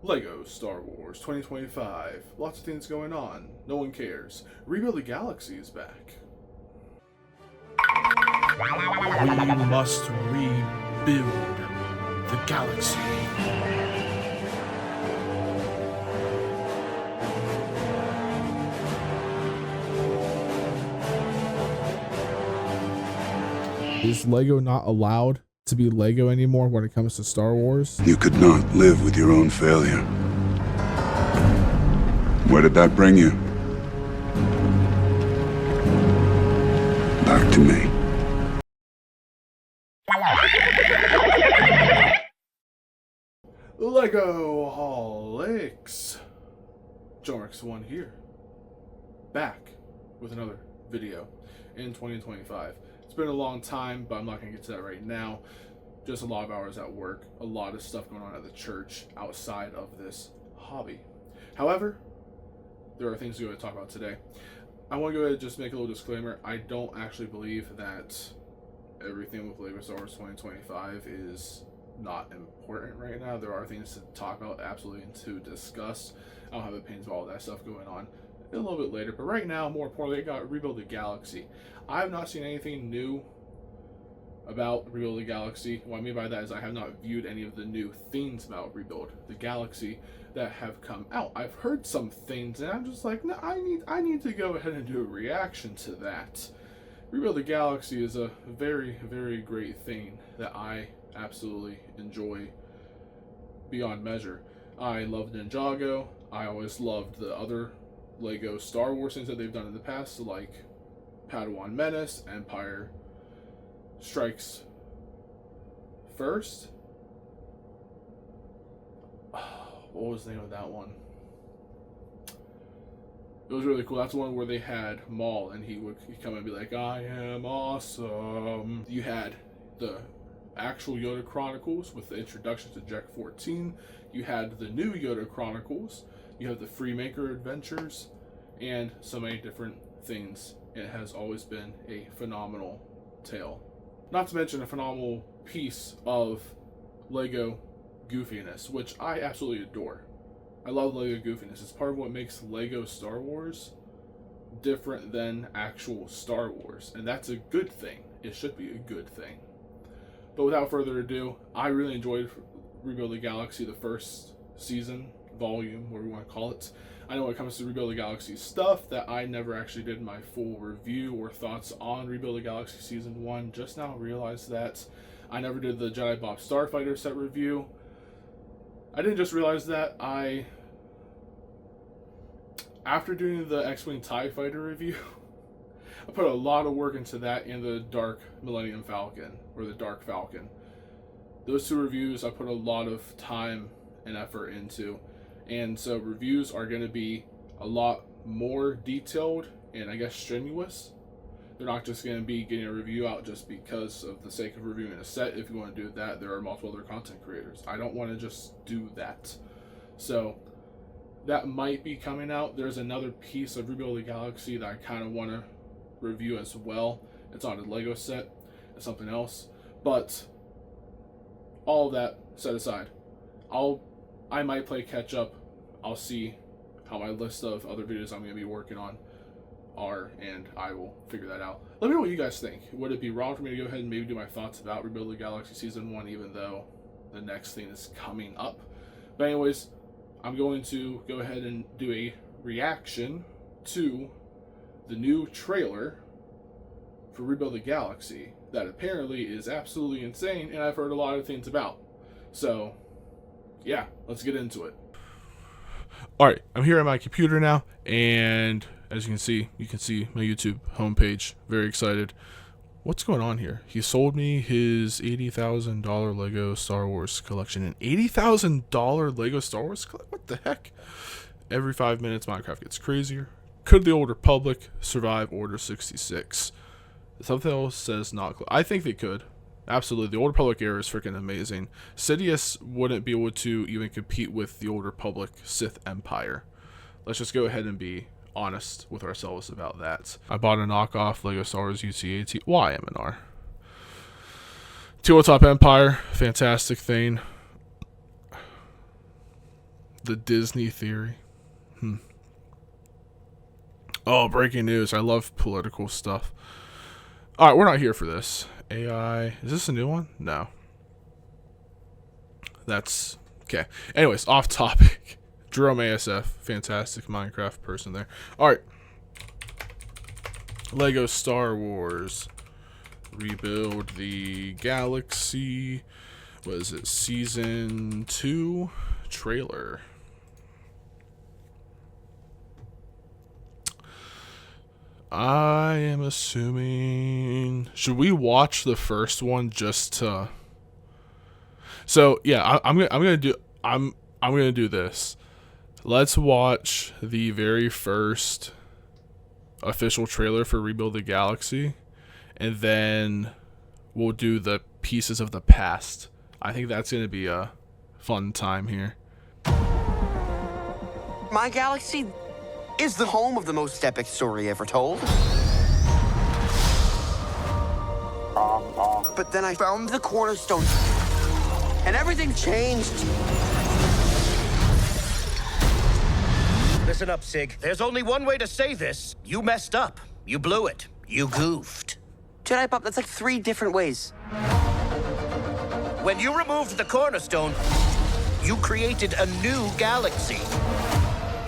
Lego Star Wars 2025. Lots of things going on. No one cares. Rebuild the Galaxy is back. We must rebuild the galaxy. Is Lego not allowed to be Lego anymore when it comes to Star Wars? You could not live with your own failure. Where did that bring you? Back to me. Legoholics. JohnRx1 here. Back with another video in 2025. It's been a long time, but I'm not going to get to that right now. Just a lot of hours at work, a lot of stuff going on at the church outside of this hobby. However, there are things we're going to talk about today. I want to go ahead and just make a little disclaimer. I don't actually believe that everything with Lego Star Wars 2025 is not important right now. There are things to talk about, absolutely, and to discuss. I don't have opinions about all that stuff going on a little bit later, but right now, more importantly, I got Rebuild the Galaxy. I have not seen anything new about Rebuild the Galaxy. What I mean by that is I have not viewed any of the new things about Rebuild the Galaxy that have come out. I've heard some things, and I'm just like, no, I need to go ahead and do a reaction to that. Rebuild the Galaxy is a very, very great thing that I absolutely enjoy beyond measure. I love Ninjago. I always loved the other Lego Star Wars things that they've done in the past, like Padawan Menace, Empire Strikes First. What was the name of that one? It was really cool. That's the one where they had Maul, and he'd come and be like, "I am awesome." You had the actual Yoda Chronicles with the introduction to Jack 14. You had the new Yoda Chronicles. You have the Freemaker Adventures, and so many different things. It has always been a phenomenal tale. Not to mention a phenomenal piece of Lego goofiness, which I absolutely adore. I love Lego goofiness. It's part of what makes Lego Star Wars different than actual Star Wars, and that's a good thing. It should be a good thing. But without further ado, I really enjoyed Rebuild the Galaxy, the first season, volume, whatever you want to call it. I know when it comes to Rebuild the Galaxy stuff that I never actually did my full review or thoughts on Rebuild the Galaxy Season 1. Just now realized that I never did the Jedi Bob Starfighter set review. I didn't just realize that, after doing the X-Wing TIE Fighter review, I put a lot of work into that and the Dark Millennium Falcon, or the Dark Falcon. Those two reviews I put a lot of time and effort into, and so reviews are going to be a lot more detailed and I guess strenuous. They're not just going to be getting a review out just because of the sake of reviewing a set. If you want to do that, there are multiple other content creators. I don't want to just do that. So that might be coming out. There's another piece of Rebuild the Galaxy that I kind of want to review as well. It's on a Lego set. It's something else. But all of that set aside, I might play catch up. I'll see how my list of other videos I'm going to be working on are, and I will figure that out. Let me know what you guys think. Would it be wrong for me to go ahead and maybe do my thoughts about Rebuild the Galaxy Season 1, even though the next thing is coming up? But anyways, I'm going to go ahead and do a reaction to the new trailer for Rebuild the Galaxy that apparently is absolutely insane, and I've heard a lot of things about. So, yeah, let's get into it. Alright, I'm here at my computer now, and as you can see my YouTube homepage. Very excited. What's going on here? He sold me his $80,000 Lego Star Wars collection. An $80,000 Lego Star Wars collection? What the heck? Every 5 minutes, Minecraft gets crazier. Could the Old Republic survive Order 66? Something else says not. I think they could. Absolutely. The Old Republic era is freaking amazing. Sidious wouldn't be able to even compete with the Old Republic Sith Empire. Let's just go ahead and be honest with ourselves about that. I bought a knockoff Lego Star Wars UC-AT. Why M&R? Tabletop Empire, fantastic thing. The Disney theory. Oh, breaking news. I love political stuff. Alright, we're not here for this. AI. Is this a new one? No. That's... Okay. Anyways, off topic. Jerome ASF. Fantastic Minecraft person there. Alright. Lego Star Wars. Rebuild the Galaxy. What is it? Season 2 trailer. I am assuming... Should we watch the first one just to... So, yeah, I'm gonna do this. Let's watch the very first official trailer for Rebuild the Galaxy, and then we'll do the pieces of the past. I think that's gonna be a fun time here. My galaxy is the home of the most epic story ever told. But then I found the cornerstone, and everything changed. Listen up, Sig. There's only one way to say this. You messed up. You blew it. You goofed. Jedi Pop, that's like 3 different ways. When you removed the cornerstone, you created a new galaxy.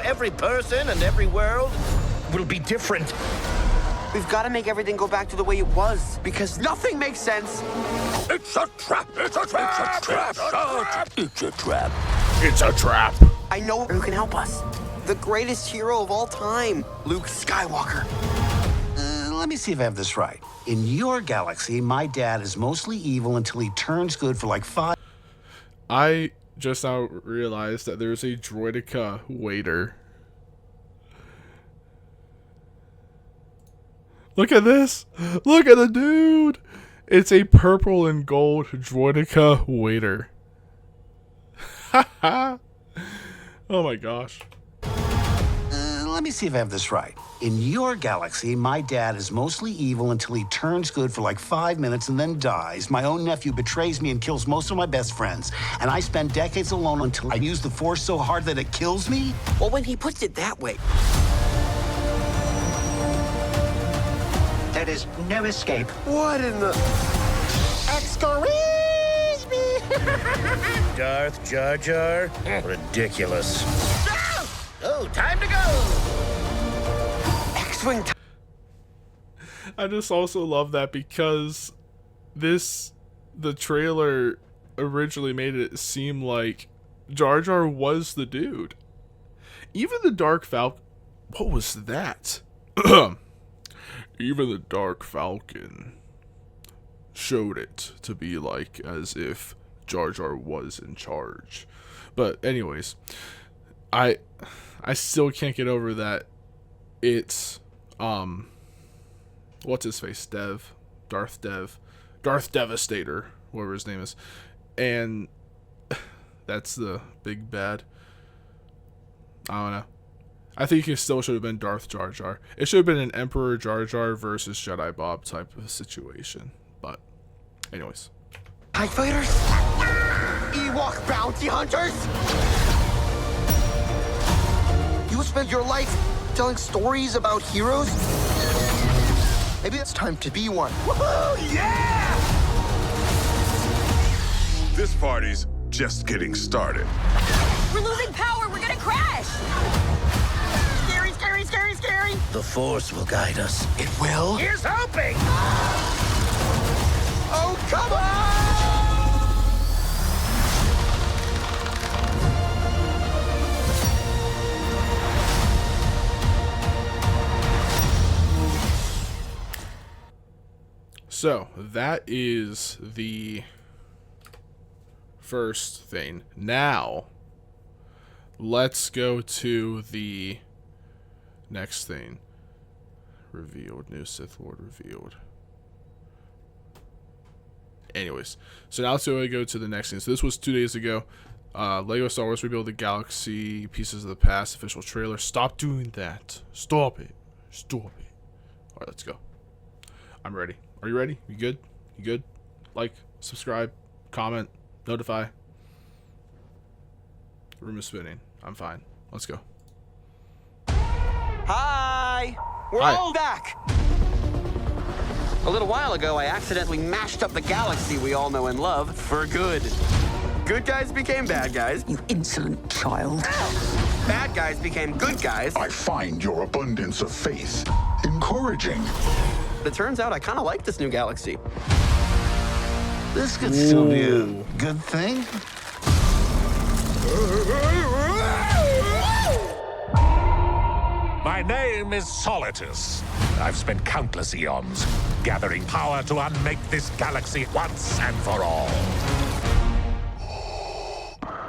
Every person and every world will be different. We've got to make everything go back to the way it was, because nothing makes sense. It's a trap! It's a trap! It's a trap! It's a trap! It's a trap! I know who can help us. The greatest hero of all time, Luke Skywalker. Let me see if I have this right. In your galaxy, my dad is mostly evil until he turns good for like 5... I just now realized that there's a Droideka waiter. Look at this! Look at the dude! It's a purple and gold Droideka waiter. Haha! Oh my gosh. Let me see if I have this right. In your galaxy, my dad is mostly evil until he turns good for like 5 minutes and then dies. My own nephew betrays me and kills most of my best friends. And I spend decades alone until I use the Force so hard that it kills me? Well, when he puts it that way... There is no escape. What in the... Excuse me! Darth Jar Jar? Ridiculous. Oh, time to go! X-Wing... I just also love that because the trailer originally made it seem like Jar Jar was the dude. Even the Dark Falcon... What was that? Even the Dark Falcon showed it to be like as if Jar Jar was in charge. But anyways, I still can't get over that it's what's his face, Darth Devastator, whatever his name is, and that's the big bad. I don't know. I think it still should have been Darth Jar Jar. It should have been an Emperor Jar Jar versus Jedi Bob type of situation. But anyways, TIE fighters? Ewok bounty hunters? You spent your life telling stories about heroes? Maybe it's time to be one. Woohoo! Yeah! This party's just getting started. We're losing power. We're gonna crash. Scary, scary, scary, scary. The Force will guide us. It will? Here's hoping! Oh, come on! so that is the first thing. Now, let's go to the next thing. Revealed. New Sith Lord revealed. Anyways, so now let's go to the next thing. So this was 2 days ago. Lego Star Wars Rebuild the Galaxy, Pieces of the Past, official trailer. Stop doing that. Stop it. Stop it. Alright, let's go. I'm ready. Are you ready? You good? You good? Like, subscribe, comment, notify. The room is spinning. I'm fine. Let's go. Hi! We're Hi. all back! A little while ago, I accidentally mashed up the galaxy we all know and love for good. Good guys became bad guys. You insolent child. Bad guys became good guys. I find your abundance of faith encouraging. It turns out I kind of like this new galaxy. This could still be a good thing. My name is Solitus. I've spent countless eons gathering power to unmake this galaxy once and for all.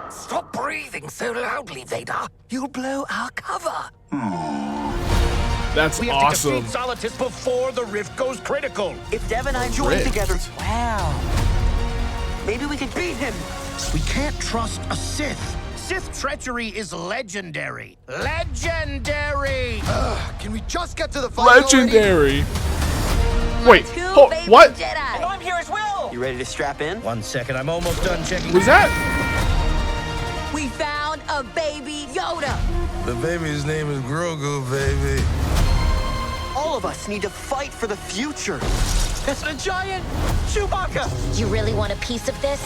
Stop breathing so loudly, Vader. You'll blow our cover. That's We have awesome. to defeat Solitus before the rift goes critical. If Dev and I join Rift. together, Wow. maybe we could beat him. We can't trust a Sith. Sith treachery is legendary. Legendary! Can we just get to the fight already? Legendary. Wait, Two what? Jedi. I'm here as well. You ready to strap in? 1 second, I'm almost done checking. Was that? We found a baby Yoda. The baby's name is Grogu, baby. All of us need to fight for the future. That's a giant Chewbacca. You really want a piece of this?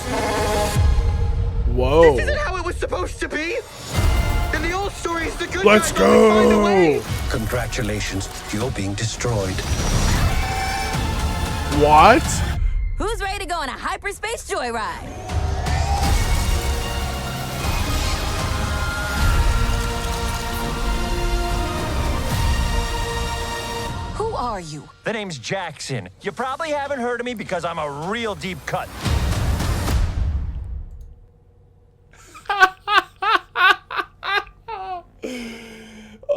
Whoa. This isn't how it was supposed to be. In the old stories, the good Let's guys always find a way. go. Congratulations, you're being destroyed. What? Who's ready to go on a hyperspace joyride? Who are you? The name's Jaxxon. You probably haven't heard of me because I'm a real deep cut.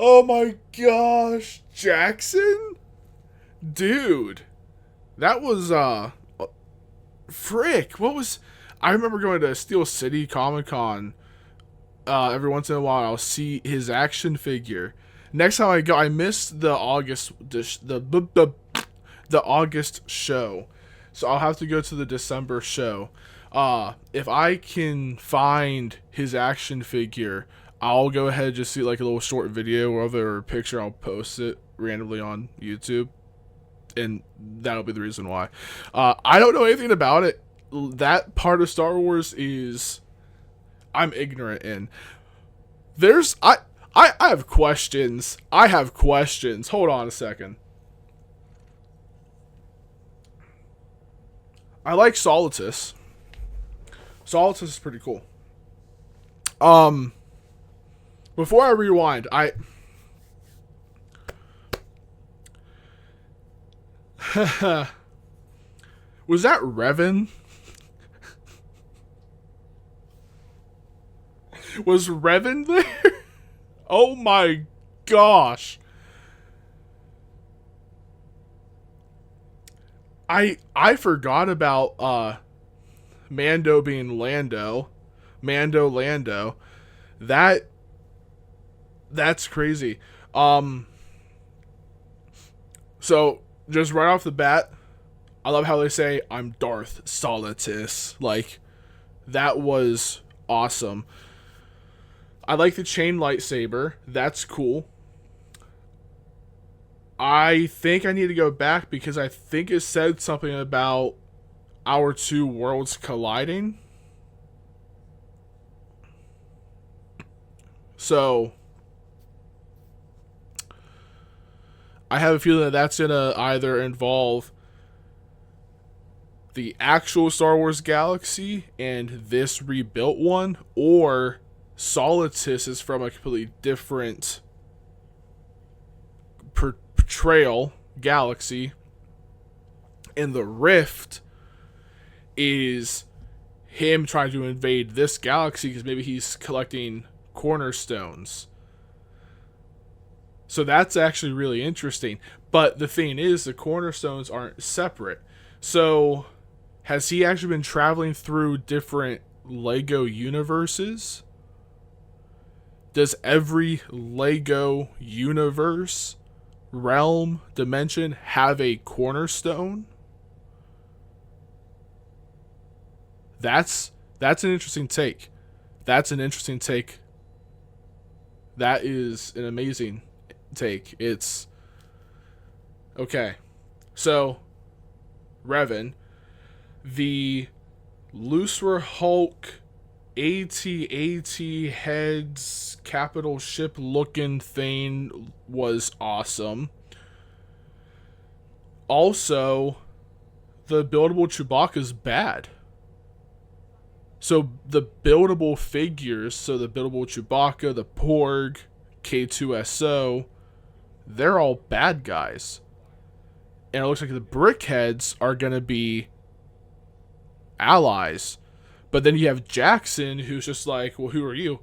Oh my gosh, Jaxxon? Dude. That was frick. What was I remember going to Steel City Comic-Con every once in a while. I'll see his action figure. Next time I go, I missed the August the August show. So I'll have to go to the December show. If I can find his action figure, I'll go ahead and just see like a little short video or other picture. I'll post it randomly on YouTube, and that'll be the reason why. I don't know anything about it. That part of Star Wars is I'm ignorant in. I have questions. I have questions. Hold on a second. I like Solitus. Solitus is pretty cool. Before I rewind, was that Revan? Was Revan there? Oh my gosh. I forgot about Mando being Lando. Lando. That's crazy. So just right off the bat, I love how they say I'm Darth Solitus. Like, that was awesome. I like the chain lightsaber. That's cool. I think I need to go back because I think it said something about our two worlds colliding. So I have a feeling that that's going to either involve the actual Star Wars galaxy and this rebuilt one, or Solitus is from a completely different portrayal galaxy, and the rift is him trying to invade this galaxy because maybe he's collecting cornerstones. So that's actually really interesting. But the thing is, the cornerstones aren't separate. So has he actually been traveling through different Lego universes? Does every Lego universe, realm, dimension have a cornerstone? That's an interesting take. That's an interesting take That is an amazing take. It's okay. So Revan, the Lucifer Hulk AT-AT heads capital ship looking thing was awesome. Also, the buildable Chewbacca's bad. So the buildable figures, so the buildable Chewbacca, the Porg, K2SO, they're all bad guys. And it looks like the BrickHeadz are going to be allies. But then you have Jaxxon, who's just like, well, who are you?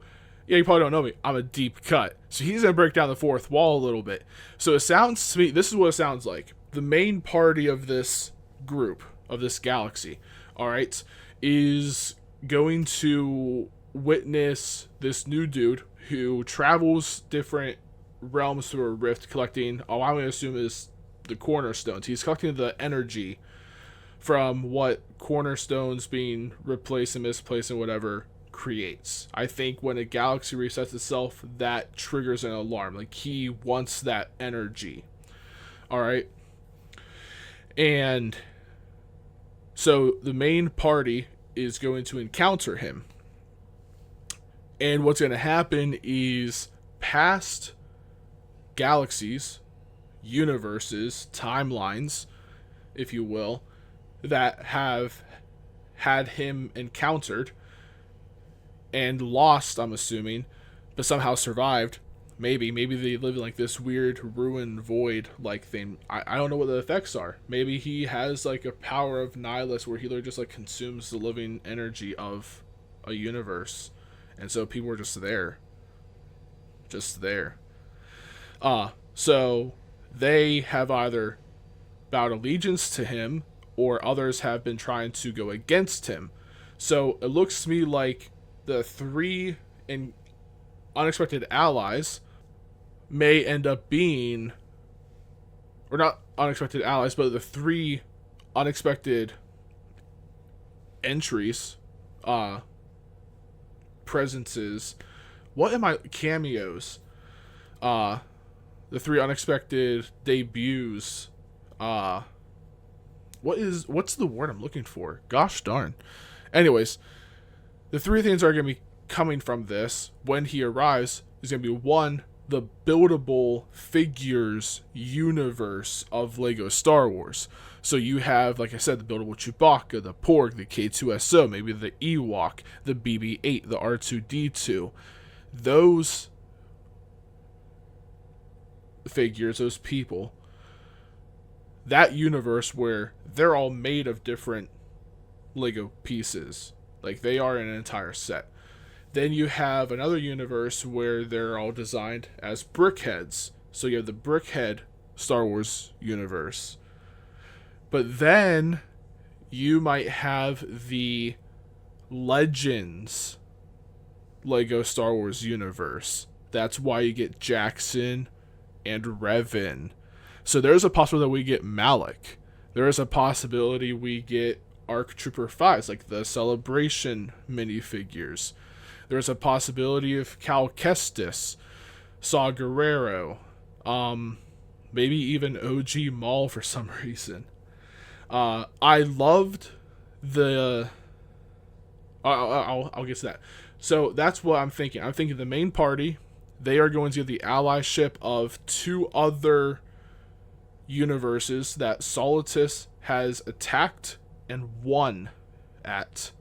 Yeah, you probably don't know me. I'm a deep cut. So he's going to break down the fourth wall a little bit. So it sounds to me, this is what it sounds like. The main party of this group, of this galaxy, all right, is going to witness this new dude who travels different realms through a rift collecting, I'm going to assume is the cornerstones. He's collecting the energy from what cornerstones being replaced and misplaced and whatever creates. I think when a galaxy resets itself, that triggers an alarm. Like, he wants that energy. Alright? And so the main party is going to encounter him. And what's going to happen is past galaxies, universes, timelines, if you will, that have had him encountered and lost, I'm assuming, but somehow survived. Maybe they live in like this weird ruined void like thing. I don't know what the effects are. Maybe he has like a power of Nihilus where he literally just like consumes the living energy of a universe. And so people are just there. Just there. So they have either vowed allegiance to him or others have been trying to go against him. So it looks to me like the three unexpected allies may end up being, or not unexpected allies, but the three unexpected entries, presences. What am I? Cameos. The three unexpected debuts. What's the word I'm looking for? Gosh darn. Anyways, the three things are going to be coming from this when he arrives is going to be one, the buildable figures universe of Lego Star Wars. So you have, like I said, the buildable Chewbacca, the Porg, the K2SO, maybe the Ewok, the BB-8, the R2-D2. Those figures, those people, that universe where they're all made of different Lego pieces. Like, they are in an entire set. Then you have another universe where they're all designed as BrickHeadz. So you have the BrickHead Star Wars universe. But then you might have the Legends Lego Star Wars universe. That's why you get Jaxxon and Revan. So there's a possibility that we get Malik. There is a possibility we get ARC Trooper 5s, like the Celebration minifigures. There's a possibility of Cal Kestis, Saw Gerrero, maybe even OG Maul for some reason. I loved the... I'll get to that. So that's what I'm thinking. I'm thinking the main party, they are going to get the allyship of two other universes that Solitus has attacked and won at.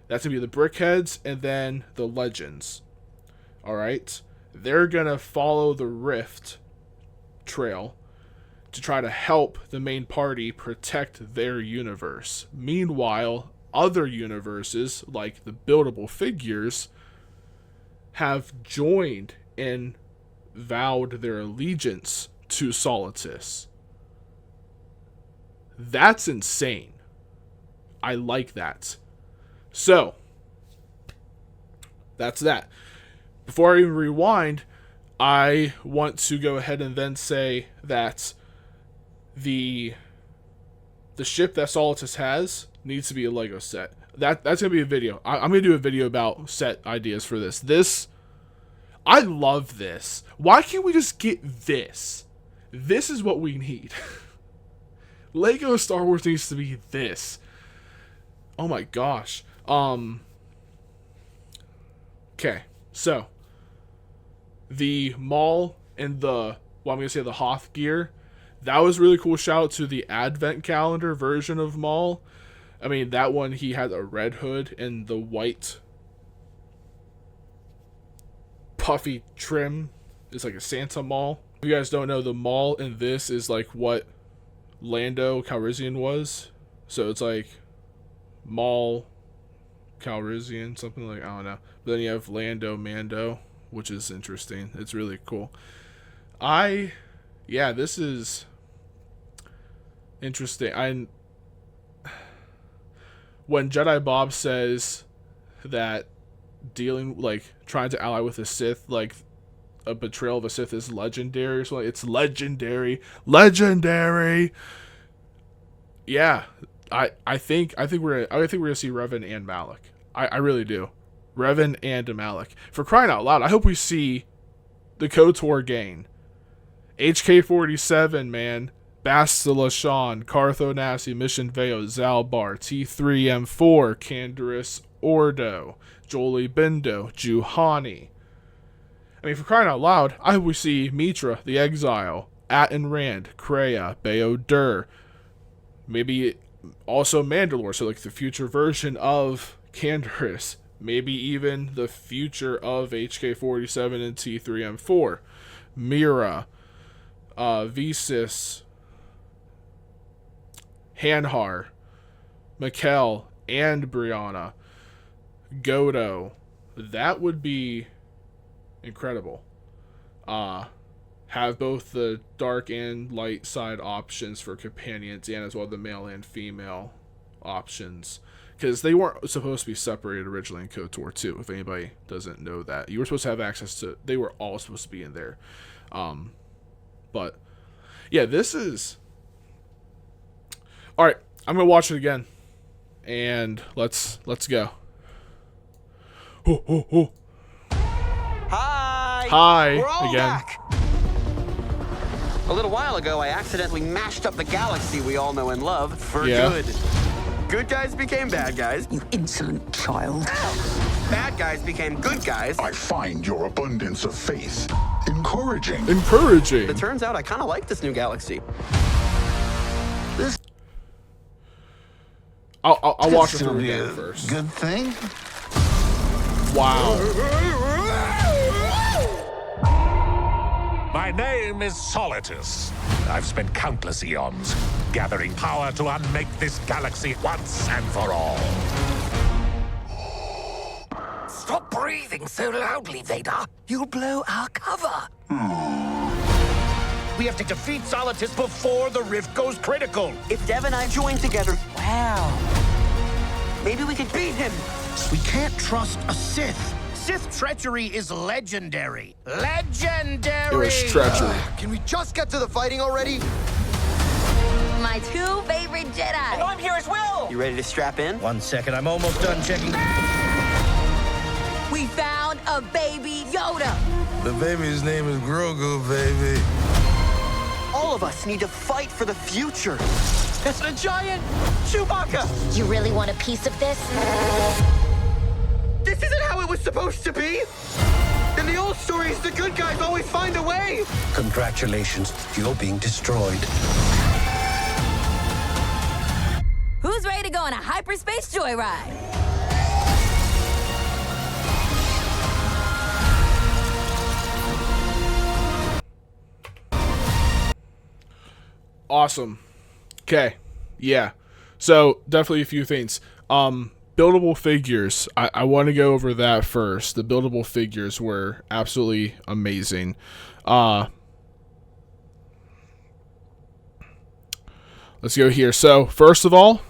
That's going to be the BrickHeadz and then the Legends. Alright? They're going to follow the Rift trail to try to help the main party protect their universe. Meanwhile, other universes, like the buildable figures, have joined and vowed their allegiance to Solitus. That's insane. I like that. So, that's that. Before I even rewind, I want to go ahead and then say that the ship that Solitus has needs to be a Lego set. That's going to be a video. I'm going to do a video about set ideas for this. I love this. Why can't we just get this? This is what we need. Lego Star Wars needs to be this. Oh my gosh. Okay, so the Maul and the, well, I'm gonna say the Hoth gear, that was really cool. Shout out to the Advent calendar version of Maul. I mean, that one, he had a red hood and the white puffy trim is like a Santa Maul. If you guys don't know, the Maul in this is like what Lando Calrissian was. So it's like Maul Calrissian, something like, I don't know. But then you have Lando Mando, which is interesting. It's really cool. Yeah, this is interesting. When Jedi Bob says that trying to ally with a Sith, like a betrayal of a Sith is legendary or something, it's legendary. Yeah, I think we're gonna see Revan and Malak. I really do. Revan and Malak. For crying out loud, I hope we see the KOTOR gang. HK-47, man. Bastila Shan, Cartho Nassi, Mission Veo, Zalbar, T3M4, Canderous Ordo, Jolie Bindo, Juhani. I mean, for crying out loud, I hope we see Mitra, the Exile, Atten Rand, Kreia, Bayo Dur, maybe also Mandalore, so like the future version of Canderous, maybe even the future of HK-47 and T3M4, Mira, Visas, Hanhar, Mikkel, and Brianna, Godo. That would be incredible. Have both the dark and light side options for companions, and as well the male and female options, because they weren't supposed to be separated originally in KOTOR 2. If anybody doesn't know that, you were supposed to have access to, they were all supposed to be in there. But yeah, this is all right. I'm gonna watch it again, and let's go. Hi We're all again. back. A little while ago, I accidentally mashed up the galaxy we all know and love for good. Good guys became bad guys. You insolent child. Bad guys became good guys. I find your abundance of faith encouraging. It turns out I kind of like this new galaxy. I'll watch it through again first. Good thing. Wow. My name is Solitus. I've spent countless eons gathering power to unmake this galaxy once and for all. Stop breathing so loudly, Vader. You'll blow our cover. We have to defeat Solitus before the rift goes critical. If Dev and I join together, Wow. maybe we could beat him. We can't trust a Sith. Sith treachery is legendary. Legendary! It was treachery. Can we just get to the fighting already? My two favorite Jedi. I'm here as well. You ready to strap in? 1 second, I'm almost done checking. We found a baby Yoda. The baby's name is Grogu, baby. All of us need to fight for the future. That's a giant Chewbacca. You really want a piece of this? This isn't how it was supposed to be. In the old stories, the good guys always find a way. Congratulations, you're being destroyed. Who's ready to go on a hyperspace joyride? Awesome. Okay. Yeah. So definitely a few things. Buildable figures. I want to go over that first. The buildable figures were absolutely amazing. Let's go here. So first of all,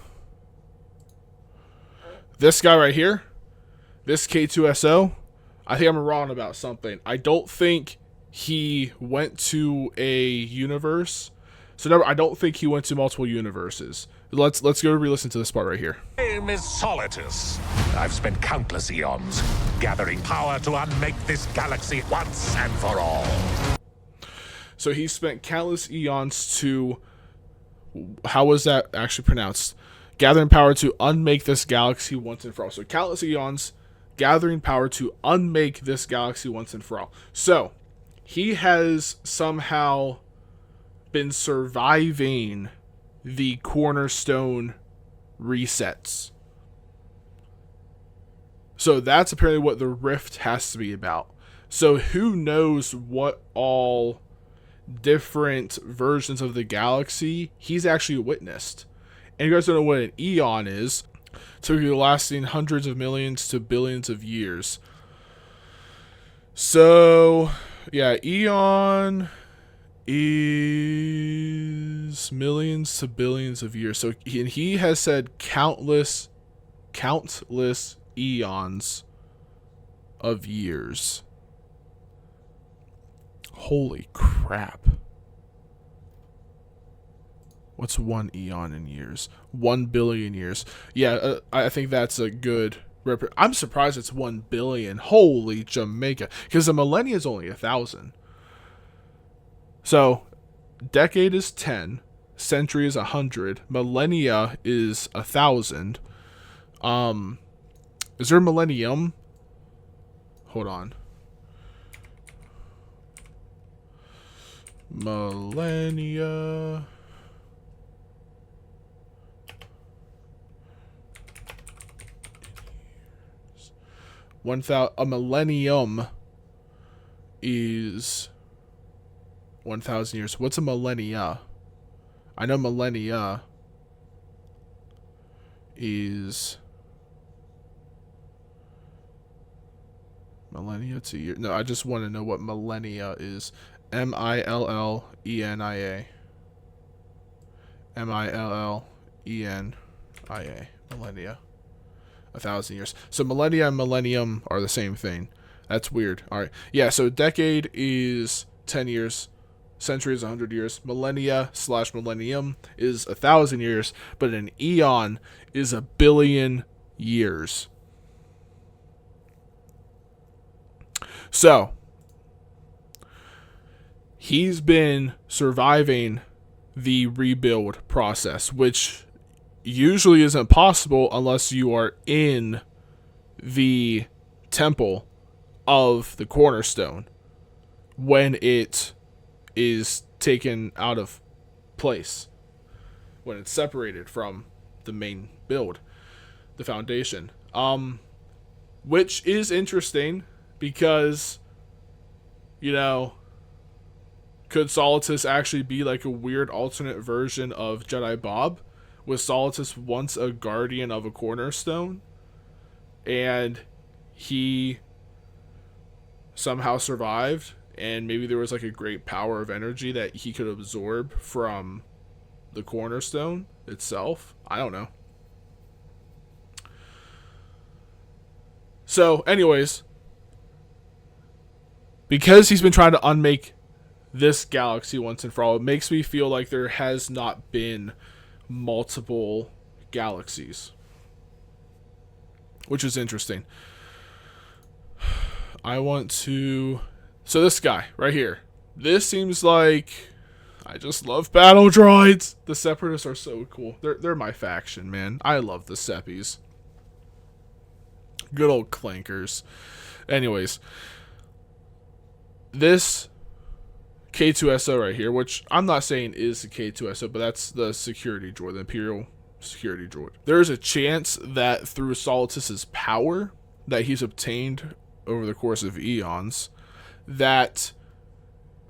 this guy right here, this K2SO, I think I'm wrong about something. I don't think he went to a universe. So no, I don't think he went to multiple universes. Let's go re-listen to this part right here. My name is Solitus. I've spent countless eons gathering power to unmake this galaxy once and for all. So he spent countless eons to, how was that actually pronounced? Gathering power to unmake this galaxy once and for all. So countless eons gathering power to unmake this galaxy once and for all. So he has somehow been surviving the cornerstone resets. So that's apparently what the rift has to be about. So who knows what all different versions of the galaxy he's actually witnessed. And you guys don't know what an eon is. Typically lasting hundreds of millions to billions of years. So yeah, eon is millions to billions of years. So he has said countless eons of years. Holy crap. What's 1 eon in years? 1 billion years. Yeah, I think that's a good... I'm surprised it's 1 billion. Holy Jamaica. Because a millennia is only 1,000. So, decade is 10. Century is 100. Millennia is 1,000. Is there a millennium? Hold on. Millennia. A millennium is 1,000 years. What's a millennia? I know millennia is millennia to year. No, I just want to know what millennia is. Millenia. Millenia. Millennia. 1,000 years. So millennia and millennium are the same thing. That's weird. All right. Yeah, so decade is 10 years. Century is 100 years. Millennia/millennium is 1,000 years. But an eon is 1 billion years. So, he's been surviving the rebuild process, which usually isn't possible unless you are in the temple of the cornerstone when it is taken out of place, when it's separated from the main build, the foundation, which is interesting because, you know, could Solitus actually be like a weird alternate version of Jedi Bob? Was Solitus once a guardian of a cornerstone, and he somehow survived, and maybe there was like a great power of energy that he could absorb from the cornerstone itself? I don't know. So, anyways, because he's been trying to unmake this galaxy once and for all, it makes me feel like there has not been multiple galaxies, which is interesting. I want to... So this guy right here, this seems like... I just love battle droids. The Separatists are so cool. They're my faction, man. I love the Seppies. Good old clankers. Anyways, this K2SO right here, which I'm not saying is the K2SO, but that's the security droid, the Imperial security droid. There is a chance that through Solitus's power that he's obtained over the course of eons, that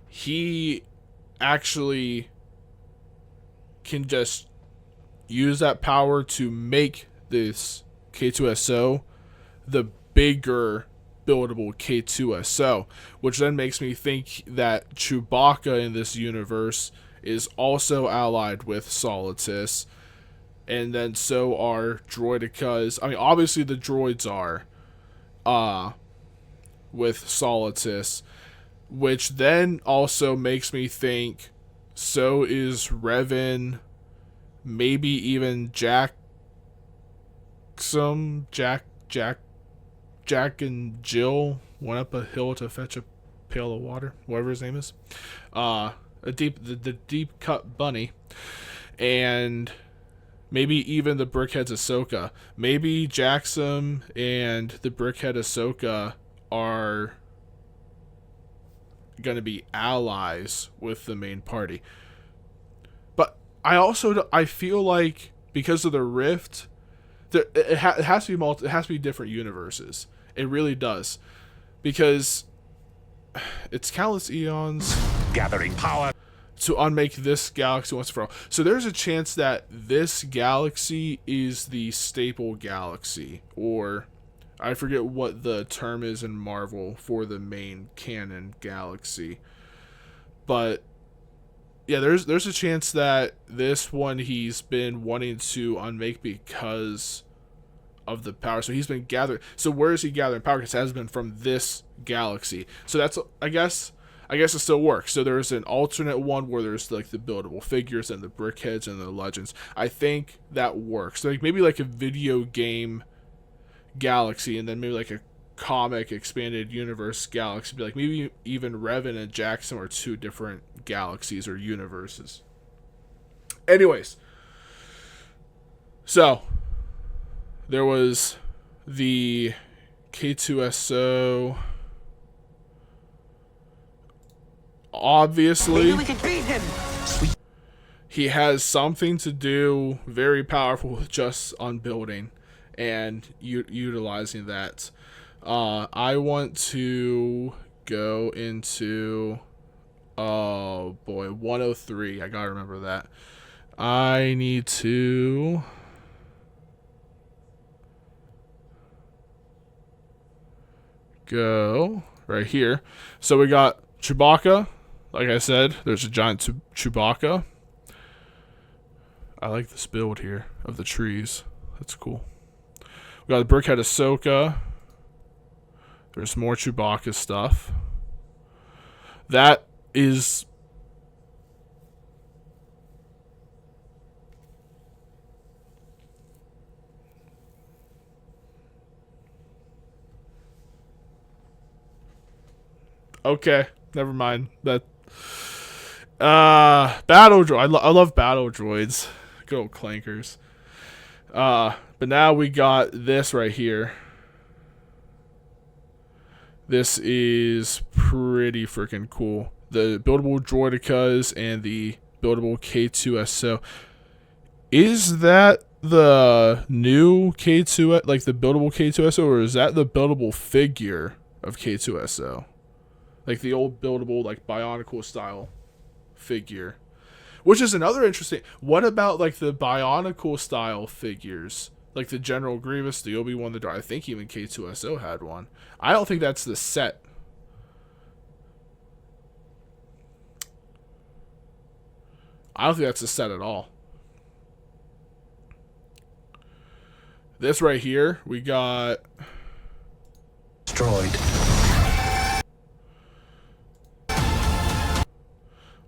he actually can just use that power to make this K2SO the bigger buildable K2SO, which then makes me think that Chewbacca in this universe is also allied with Solitus, and then so are Droidicas. I mean, obviously the droids are with Solitus, which then also makes me think so is Revan maybe even Jack and Jill went up a hill to fetch a pail of water, whatever his name is. The deep cut bunny, and maybe even the BrickHeadz Ahsoka. Maybe Jaxxon and the BrickHeadz Ahsoka are going to be allies with the main party. But I feel like because of the rift, it has to be different universes. It really does, because it's countless eons gathering power to unmake this galaxy once and for all. So there's a chance that this galaxy is the staple galaxy, or I forget what the term is in Marvel for the main canon galaxy. But yeah, there's a chance that this one he's been wanting to unmake because of the power. So he's been gathering. So where is he gathering power? Because it has been from this galaxy. So that's, I guess it still works. So there's an alternate one where there's like the buildable figures and the BrickHeadz and the legends. I think that works. So like maybe like a video game galaxy, and then maybe like a comic expanded universe galaxy. Like maybe even Revan and Jaxxon are two different galaxies or universes. Anyways, so there was the K2SO. Obviously, we can beat him. He has something to do very powerful with just unbuilding and utilizing that. I want to go into, oh boy, 103. I gotta remember that. I need to go right here. So we got Chewbacca. Like I said, there's a giant Chewbacca. I like this build here of the trees. That's cool. We got the BrickHeadz Ahsoka. There's more Chewbacca stuff. That is... okay, never mind. That battle droid. I love battle droids. Good old clankers. But now we got this right here. This is pretty freaking cool. The buildable droidicas and the buildable K2SO. Is that the new K2, like the buildable K2SO, or is that the buildable figure of K2SO? Like the old buildable, like Bionicle style figure. Which is another interesting... What about like the Bionicle style figures? Like the General Grievous, the Obi-Wan, the Darth... I think even K2SO had one. I don't think that's the set. I don't think that's the set at all. This right here, we got... Destroyed.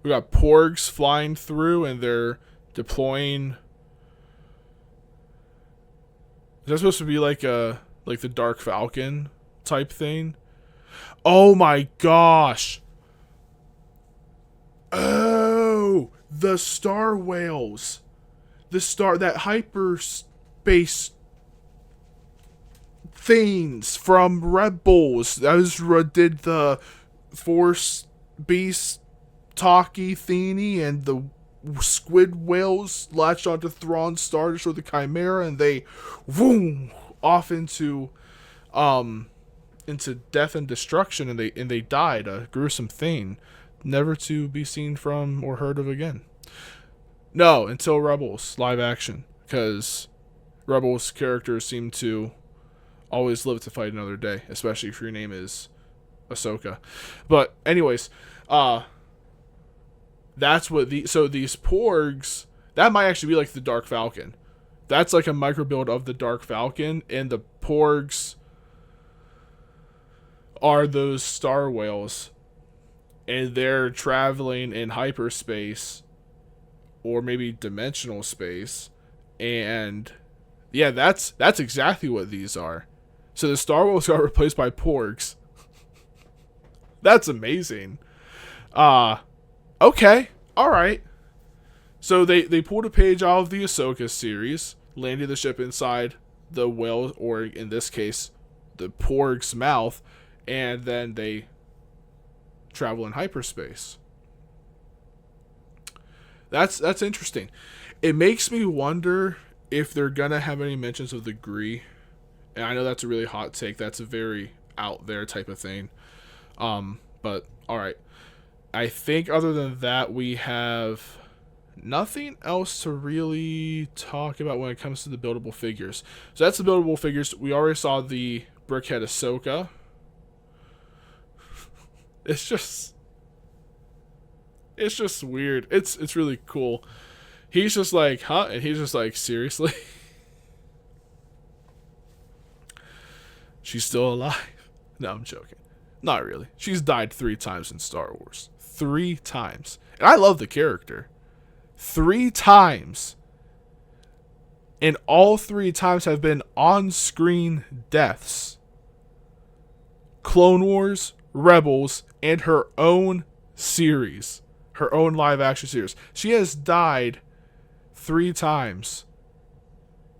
We got porgs flying through, and they're deploying. Is that supposed to be like the Dark Falcon type thing? Oh my gosh! Oh, the Star Whales, that hyperspace things from Rebels. Those did the Force Beast talkie thingy, and the squid whales latched onto Thrawn's Star Destroyer, the Chimera, and they boom off into death and destruction, and they died. A gruesome thing, never to be seen from or heard of again. No, until Rebels live action, because Rebels characters seem to always live to fight another day, especially if your name is Ahsoka. But anyways, that's what so these porgs, that might actually be like the Dark Falcon. That's like a micro build of the Dark Falcon, and the porgs are those star whales, and they're traveling in hyperspace or maybe dimensional space. And yeah, that's exactly what these are. So the Star Wars got replaced by Porgs. That's amazing. Okay, all right. So they pulled a page out of the Ahsoka series, landing the ship inside the whale, or in this case, the Porg's mouth, and then they travel in hyperspace. That's interesting. It makes me wonder if they're gonna have any mentions of the Gree. And I know that's a really hot take. That's a very out there type of thing. But all right. I think other than that, we have nothing else to really talk about when it comes to the buildable figures. So that's the buildable figures. We already saw the BrickHeadz Ahsoka. It's just weird. It's really cool. He's just like, huh? And he's just like, seriously? She's still alive? No, I'm joking. Not really. She's died 3 times in Star Wars. 3 times. And I love the character. 3 times. And all 3 times have been on-screen deaths. Clone Wars, Rebels, and her own series. Her own live-action series. She has died 3 times.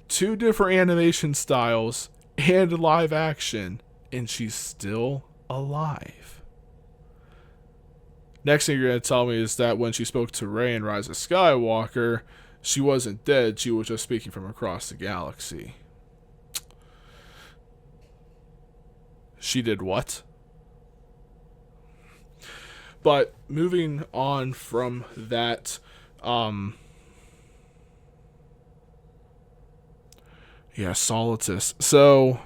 2 different animation styles and live action, and she's still alive. Next thing you're going to tell me is that when she spoke to Rey in Rise of Skywalker, she wasn't dead, she was just speaking from across the galaxy. She did what? But moving on from that, yeah, Solitus. So,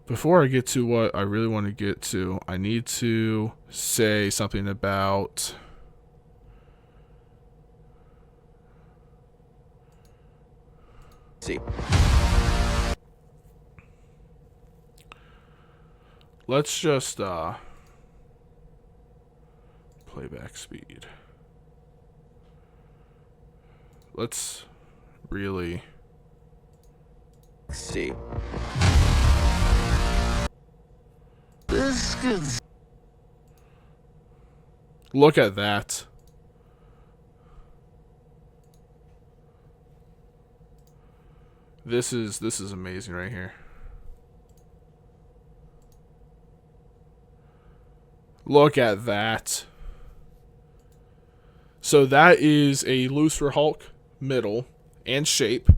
before I get to what I really want to get to, I need to say something about let's just playback speed. Let's really see. Look at that. This is amazing right here. Look at that. So that is a Lucifer Hulk middle and shape,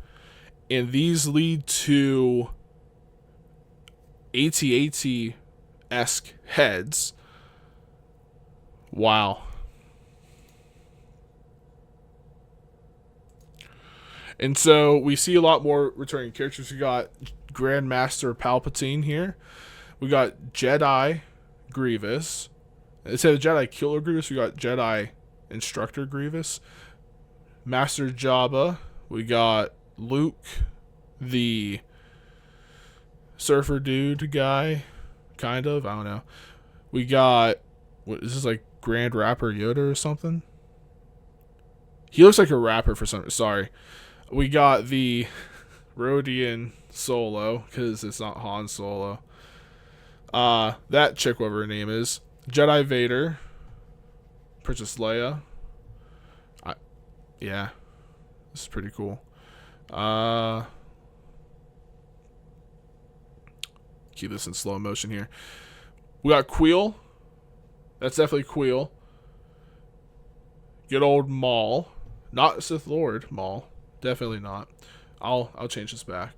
and these lead to AT-AT-esque heads. Wow. And so we see a lot more returning characters. We got Grandmaster Palpatine here. We got Jedi Grievous. Instead of Jedi Killer Grievous, we got Jedi Instructor Grievous. Master Jabba. We got Luke, the surfer dude guy, kind of. I don't know. We got, what is this, like Grand Rapper Yoda or something? He looks like a rapper for some. Sorry. We got the Rodian Solo, because it's not Han Solo. That chick, whatever her name is. Jedi Vader. Princess Leia. Yeah. This is pretty cool. Keep this in slow motion here. We got Queel. That's definitely Queel. Good old Maul. Not Sith Lord Maul. Definitely not. I'll change this back.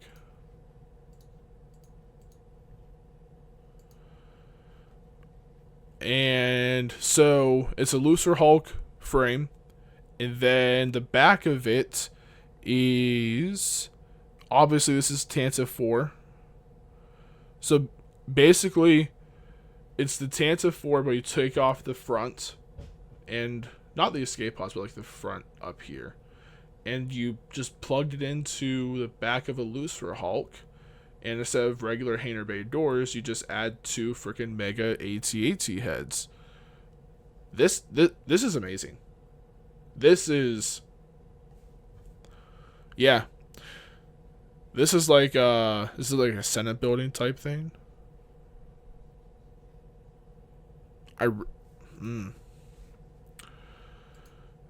And so it's a Lucifer Hulk frame. And then the back of it is, obviously this is Tantive 4. So basically it's the Tantive 4, but you take off the front and not the escape pods, but like the front up here. And you just plugged it into the back of a Lucifer Hulk. And instead of regular Hainer Bay doors, you just add 2 freaking mega AT-AT heads. This is amazing. This is, yeah. This is like a Senate building type thing.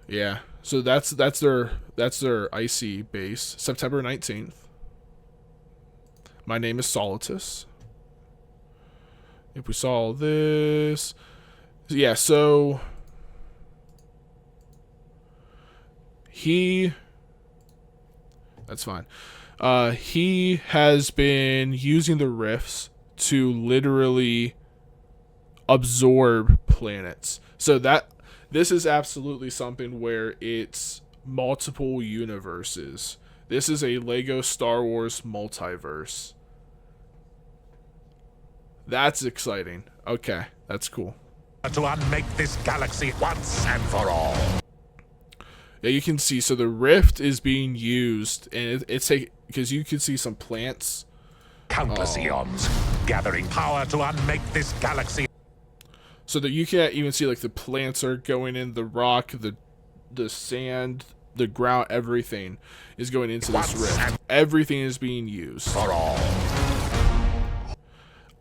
Yeah. So that's their icy base. September 19th. My name is Solitus. If we saw this, yeah. So that's fine. He has been using the rifts to literally absorb planets. So this is absolutely something where it's multiple universes. This is a Lego Star Wars multiverse. That's exciting. Okay, that's cool. To unmake this galaxy once and for all. Yeah, you can see, so the rift is being used, and it's a, because you can see some plants. Countless eons, gathering power to unmake this galaxy. So that you can't even see, like, the plants are going in, the rock, the sand, the ground, everything is going into this rift. Everything is being used. For all.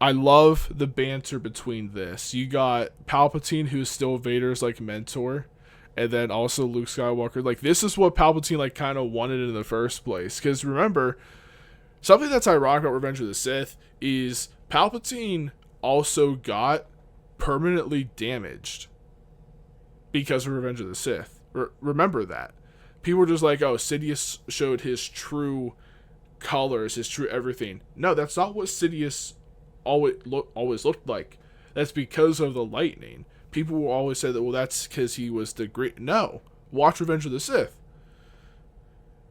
I love the banter between this. You got Palpatine, who's still Vader's, like, mentor, and then also Luke Skywalker. Like, this is what Palpatine, like, kind of wanted in the first place. Because remember, something that's ironic about Revenge of the Sith is Palpatine also got permanently damaged because of Revenge of the Sith. Remember that. People were just like, oh, Sidious showed his true colors, his true everything. No, that's not what Sidious always looked like. That's because of the lightning. People will always say that, well, that's because he was the great. No. Watch Revenge of the Sith.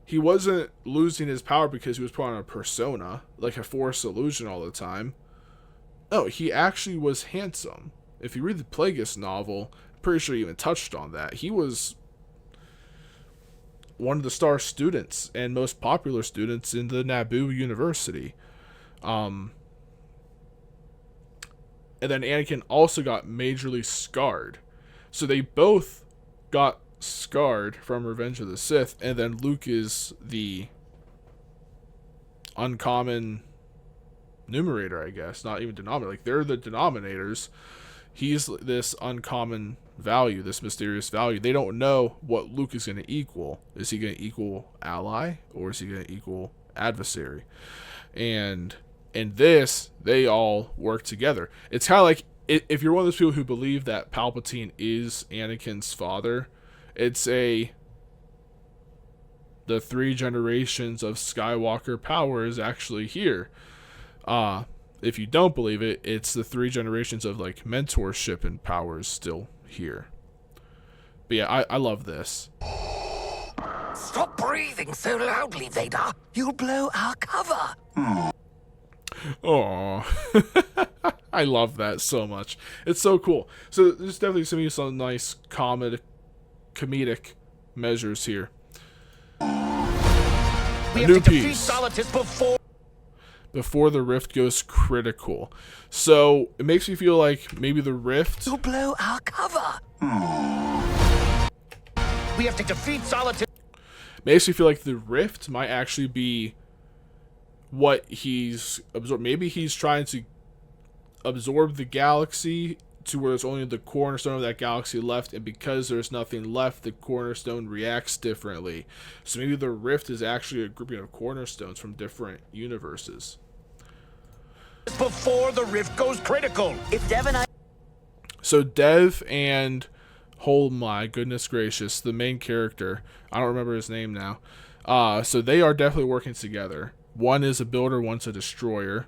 He wasn't losing his power because he was put on a persona, like a Force illusion all the time. No, he actually was handsome. If you read the Plagueis novel, I'm pretty sure he even touched on that. He was one of the star students and most popular students in the Naboo University. And then Anakin also got majorly scarred. So they both got scarred from Revenge of the Sith, and then Luke is the uncommon numerator, I guess. Not even denominator. Like, they're the denominators. He's this uncommon value, this mysterious value. They don't know what Luke is going to equal. Is he going to equal ally, or is he going to equal adversary? And in this, they all work together. It's kind of like, if you're one of those people who believe that Palpatine is Anakin's father, it's the 3 generations of Skywalker power is actually here. If you don't believe it, it's the 3 generations of, like, mentorship and power is still here. But yeah, I love this. Stop breathing so loudly, Vader. You'll blow our cover. Oh, I love that so much. It's so cool. So there's definitely some nice comedic measures here. We have to defeat Solitus before the rift goes critical. So it makes me feel like maybe the rift will blow our cover. We have to defeat Solitus. Makes me feel like the rift might actually be what he's absorbed. Maybe he's trying to absorb the galaxy to where there's only the cornerstone of that galaxy left, and because there's nothing left, the cornerstone reacts differently. So maybe the rift is actually a grouping of cornerstones from different universes. Before the rift goes critical. If Dev and I... So Dev and, oh my goodness gracious, the main character, I don't remember his name now. So they are definitely working together. One is a builder, one's a destroyer,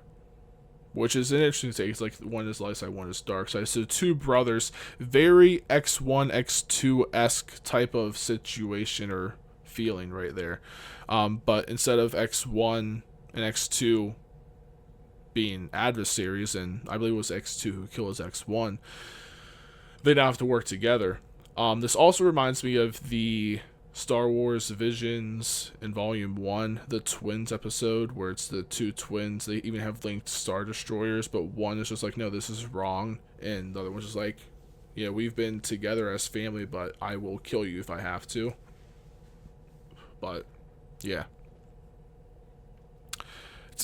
which is an interesting take. It's like one is light side, one is dark side. So 2 brothers, very X1, X2-esque type of situation or feeling right there. But instead of X1 and X2 being adversaries, and I believe it was X2 who kills X1, they now have to work together. This also reminds me of the Star Wars Visions in Volume 1, the twins episode, where it's the 2 twins. They even have linked Star Destroyers, but one is just like, no, this is wrong, and the other one's just like, Yeah, we've been together as family, but I will kill you if I have to. But, yeah.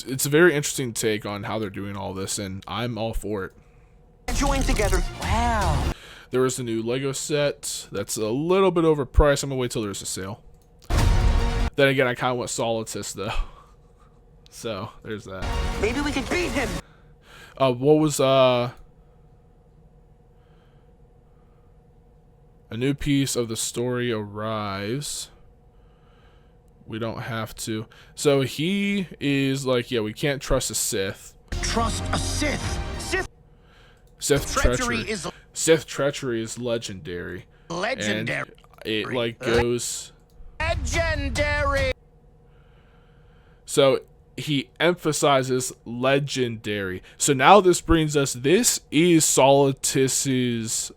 It's a very interesting take on how they're doing all this, and I'm all for it. Join together. Wow. There was a new Lego set that's a little bit overpriced. I'm going to wait till there's a sale. Then again, I kind of want Solitus, though. So, there's that. Maybe we could beat him. What was, a new piece of the story arrives. We don't have to. So he is like, yeah, we can't trust a Sith. Trust a Sith. Sith treachery is Sith treachery is legendary. legendary. And it like goes Legendary. So he emphasizes legendary. So now this brings us, this is Solitus's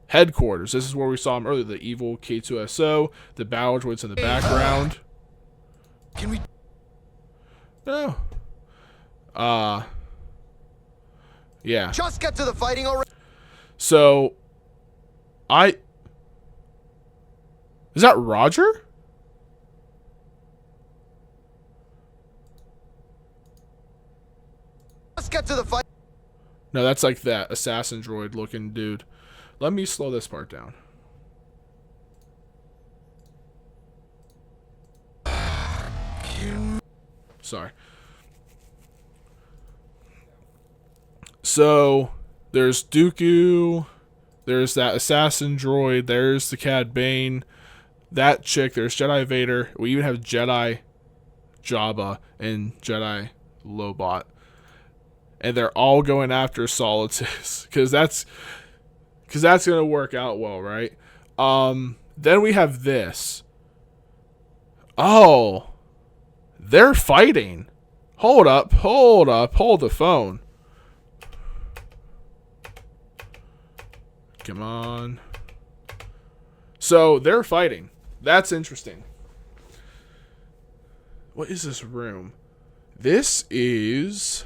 headquarters. This is where we saw him earlier, the evil K2SO, the battle droids in the background. Can we? No. Yeah. Just get to the fighting already. So, is that Roger? Just get to the fight. No, that's like that assassin droid looking dude. Let me slow this part down. Sorry. So, there's Dooku, there's that assassin droid, there's the Cad Bane, that chick, there's Jedi Vader, we even have Jedi Jabba and Jedi Lobot. And they're all going after Solitus, because that's going to work out well, right? Then we have this. Oh, they're fighting. Hold up, hold the phone. Come on. So, they're fighting. That's interesting. What is this room? This is...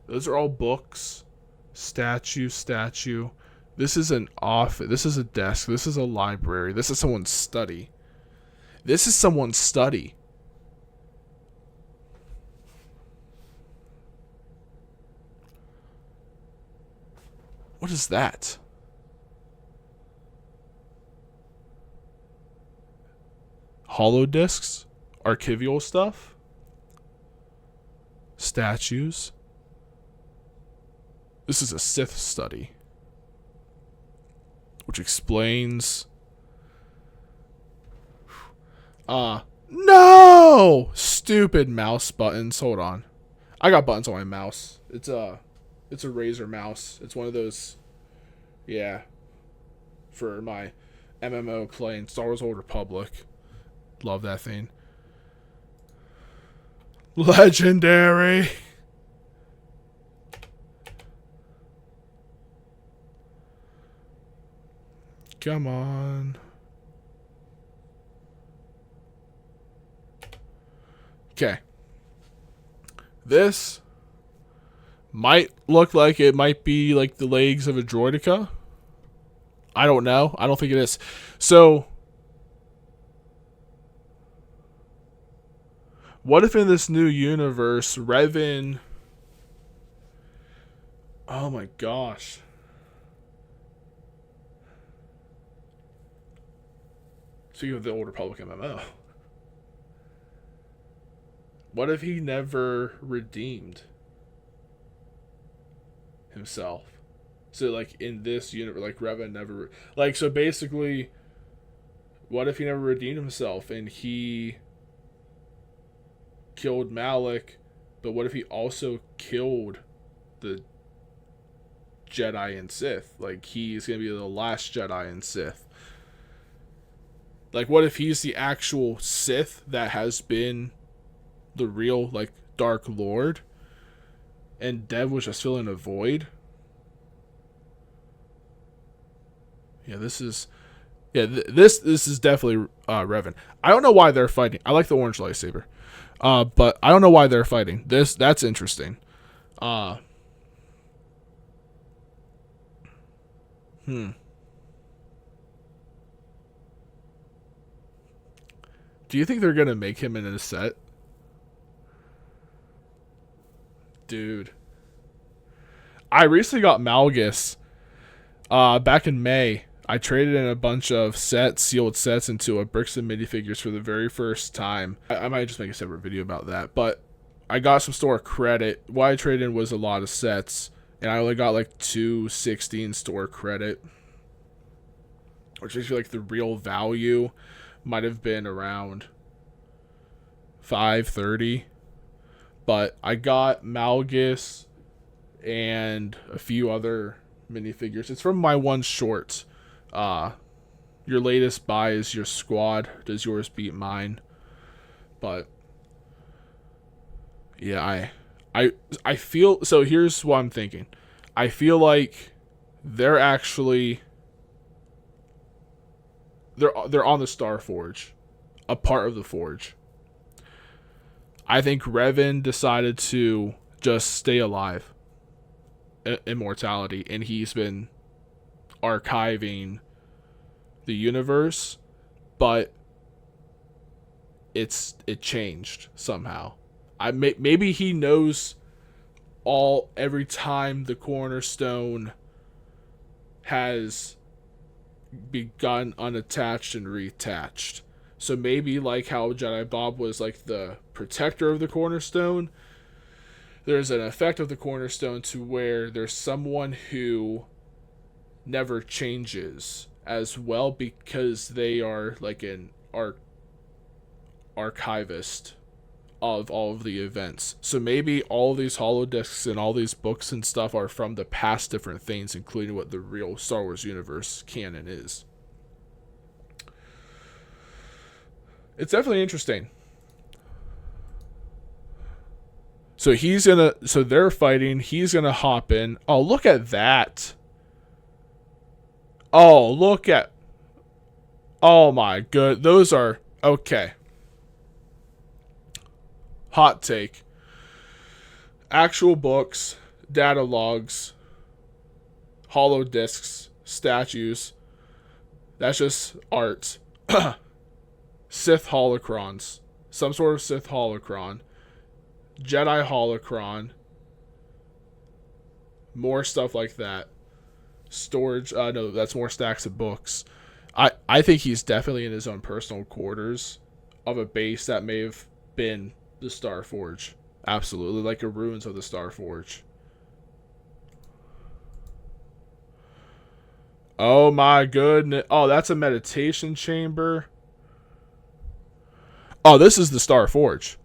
Those are all books. Statue. This is an office. This is a desk. This is a library. This is someone's study. What is that? Hollow discs? Archival stuff? Statues? This is a Sith study, which explains... No! Stupid mouse buttons. Hold on. I got buttons on my mouse. It's a Razer mouse. It's one of those, yeah, for my MMO playing Star Wars Old Republic. Love that thing. Legendary. Come on. Okay. This might look like it might be like the legs of a droideka. I don't know. I don't think it is. So, what if in this new universe, Revan... Oh my gosh. Speaking of the Old Republic MMO. What if he never redeemed himself? So, like, in this universe, like, Revan never... Like, so basically, what if he never redeemed himself and he killed Malik, but what if he also killed the Jedi and Sith? Like, he's going to be the last Jedi and Sith. Like, what if he's the actual Sith that has been the real, like, Dark Lord, and Dev was just filling a void? Yeah, this is Yeah, this is definitely Revan. I don't know why they're fighting. I like the orange lightsaber. But I don't know why they're fighting. That's interesting. Do you think they're gonna make him in a set? Dude. I recently got Malgus. Back in May. I traded in a bunch of sealed sets into a bricks and minifigures for the very first time. I might just make a separate video about that. But I got some store credit. What I traded in was a lot of sets. And I only got like 260 in store credit. Which I feel like the real value might have been around 530. But I got Malgus and a few other minifigures. It's from my one short. Your latest buy is your squad. Does yours beat mine? But yeah, I feel, so here's what I'm thinking. I feel like they're actually they're on the Star Forge, a part of the Forge. I think Revan decided to just stay alive, immortality, and he's been archiving the universe, but it changed somehow. Maybe he knows every time the cornerstone has begun unattached and reattached. So maybe like how Jedi Bob was like the protector of the cornerstone, there's an effect of the cornerstone to where there's someone who never changes as well because they are like an archivist of all of the events. So maybe all these holodiscs and all these books and stuff are from the past different things, including what the real Star Wars universe canon is. It's definitely interesting. So they're fighting, he's gonna hop in. Oh, look at that. Oh, look at... Oh my god. Those are... Okay. Hot take. Actual books, data logs, hollow discs, statues. That's just art. Sith holocrons. Some sort of Sith holocron. Jedi holocron. More stuff like that. Storage, no, that's more stacks of books. I think he's definitely in his own personal quarters of a base that may have been the Star Forge. Absolutely, like the ruins of the Star Forge. Oh my goodness. Oh, that's a meditation chamber. Oh, this is the Star Forge.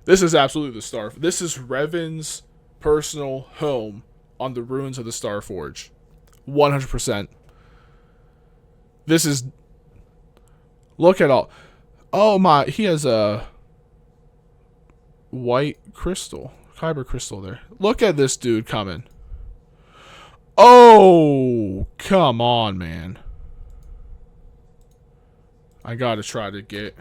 This is absolutely the Star. This is Revan's personal home on the ruins of the Star Forge. 100%. This is... Look at all... Oh my... He has a... white crystal. Kyber crystal there. Look at this dude coming. Oh! Come on, man. I gotta try to get...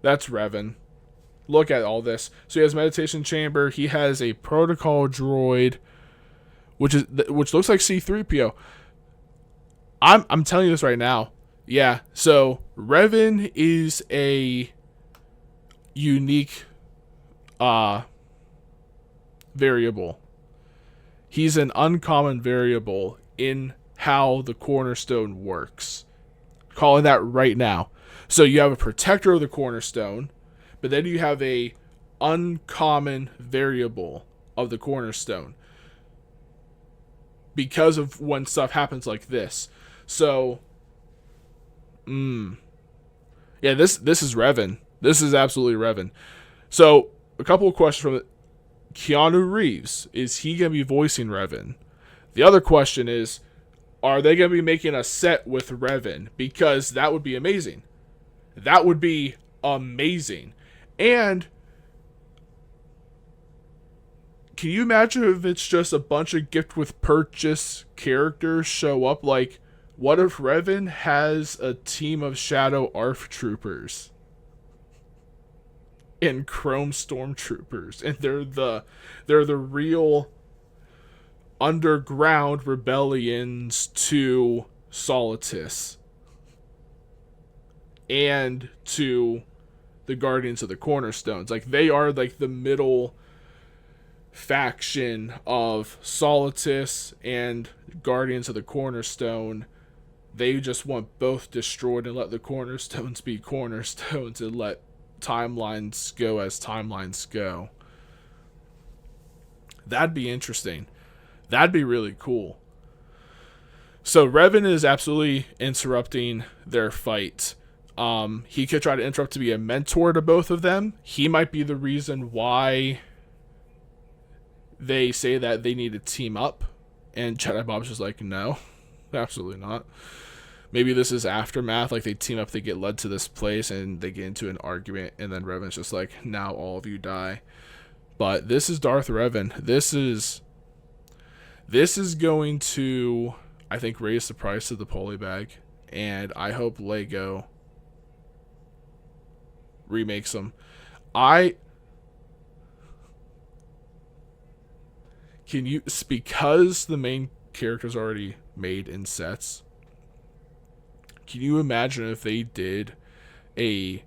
That's Revan. Look at all this. So he has meditation chamber. He has a protocol droid, which looks like C-3PO. I'm telling you this right now. Yeah. So Revan is a unique variable. He's an uncommon variable in how the cornerstone works. Calling that right now. So you have a protector of the cornerstone, but then you have a uncommon variable of the cornerstone because of when stuff happens like this. So, yeah, this is Revan. This is absolutely Revan. So, a couple of questions from Keanu Reeves. Is he going to be voicing Revan? The other question is, Are they going to be making a set with Revan? Because that would be amazing. That would be amazing. And can you imagine if it's just a bunch of gift with purchase characters show up? Like, what if Revan has a team of Shadow ARF troopers and Chrome Stormtroopers, and they're the real underground rebellions to Solitus and to the Guardians of the Cornerstones. Like, they are like the middle faction of Solitus and Guardians of the Cornerstone. They just want both destroyed and let the Cornerstones be Cornerstones and let timelines go as timelines go. That'd be interesting. That'd be really cool. So Revan is absolutely interrupting their fight. He could try to interrupt to be a mentor to both of them. He might be the reason why they say that they need to team up. And Jedi Bob's just like, no, absolutely not. Maybe this is aftermath, like they team up, they get led to this place, and they get into an argument, and then Revan's just like, now all of you die. But this is Darth Revan. This is going to, I think, raise the price of the polybag, and I hope Lego remakes them. Because the main character's already made in sets, can you imagine if they did a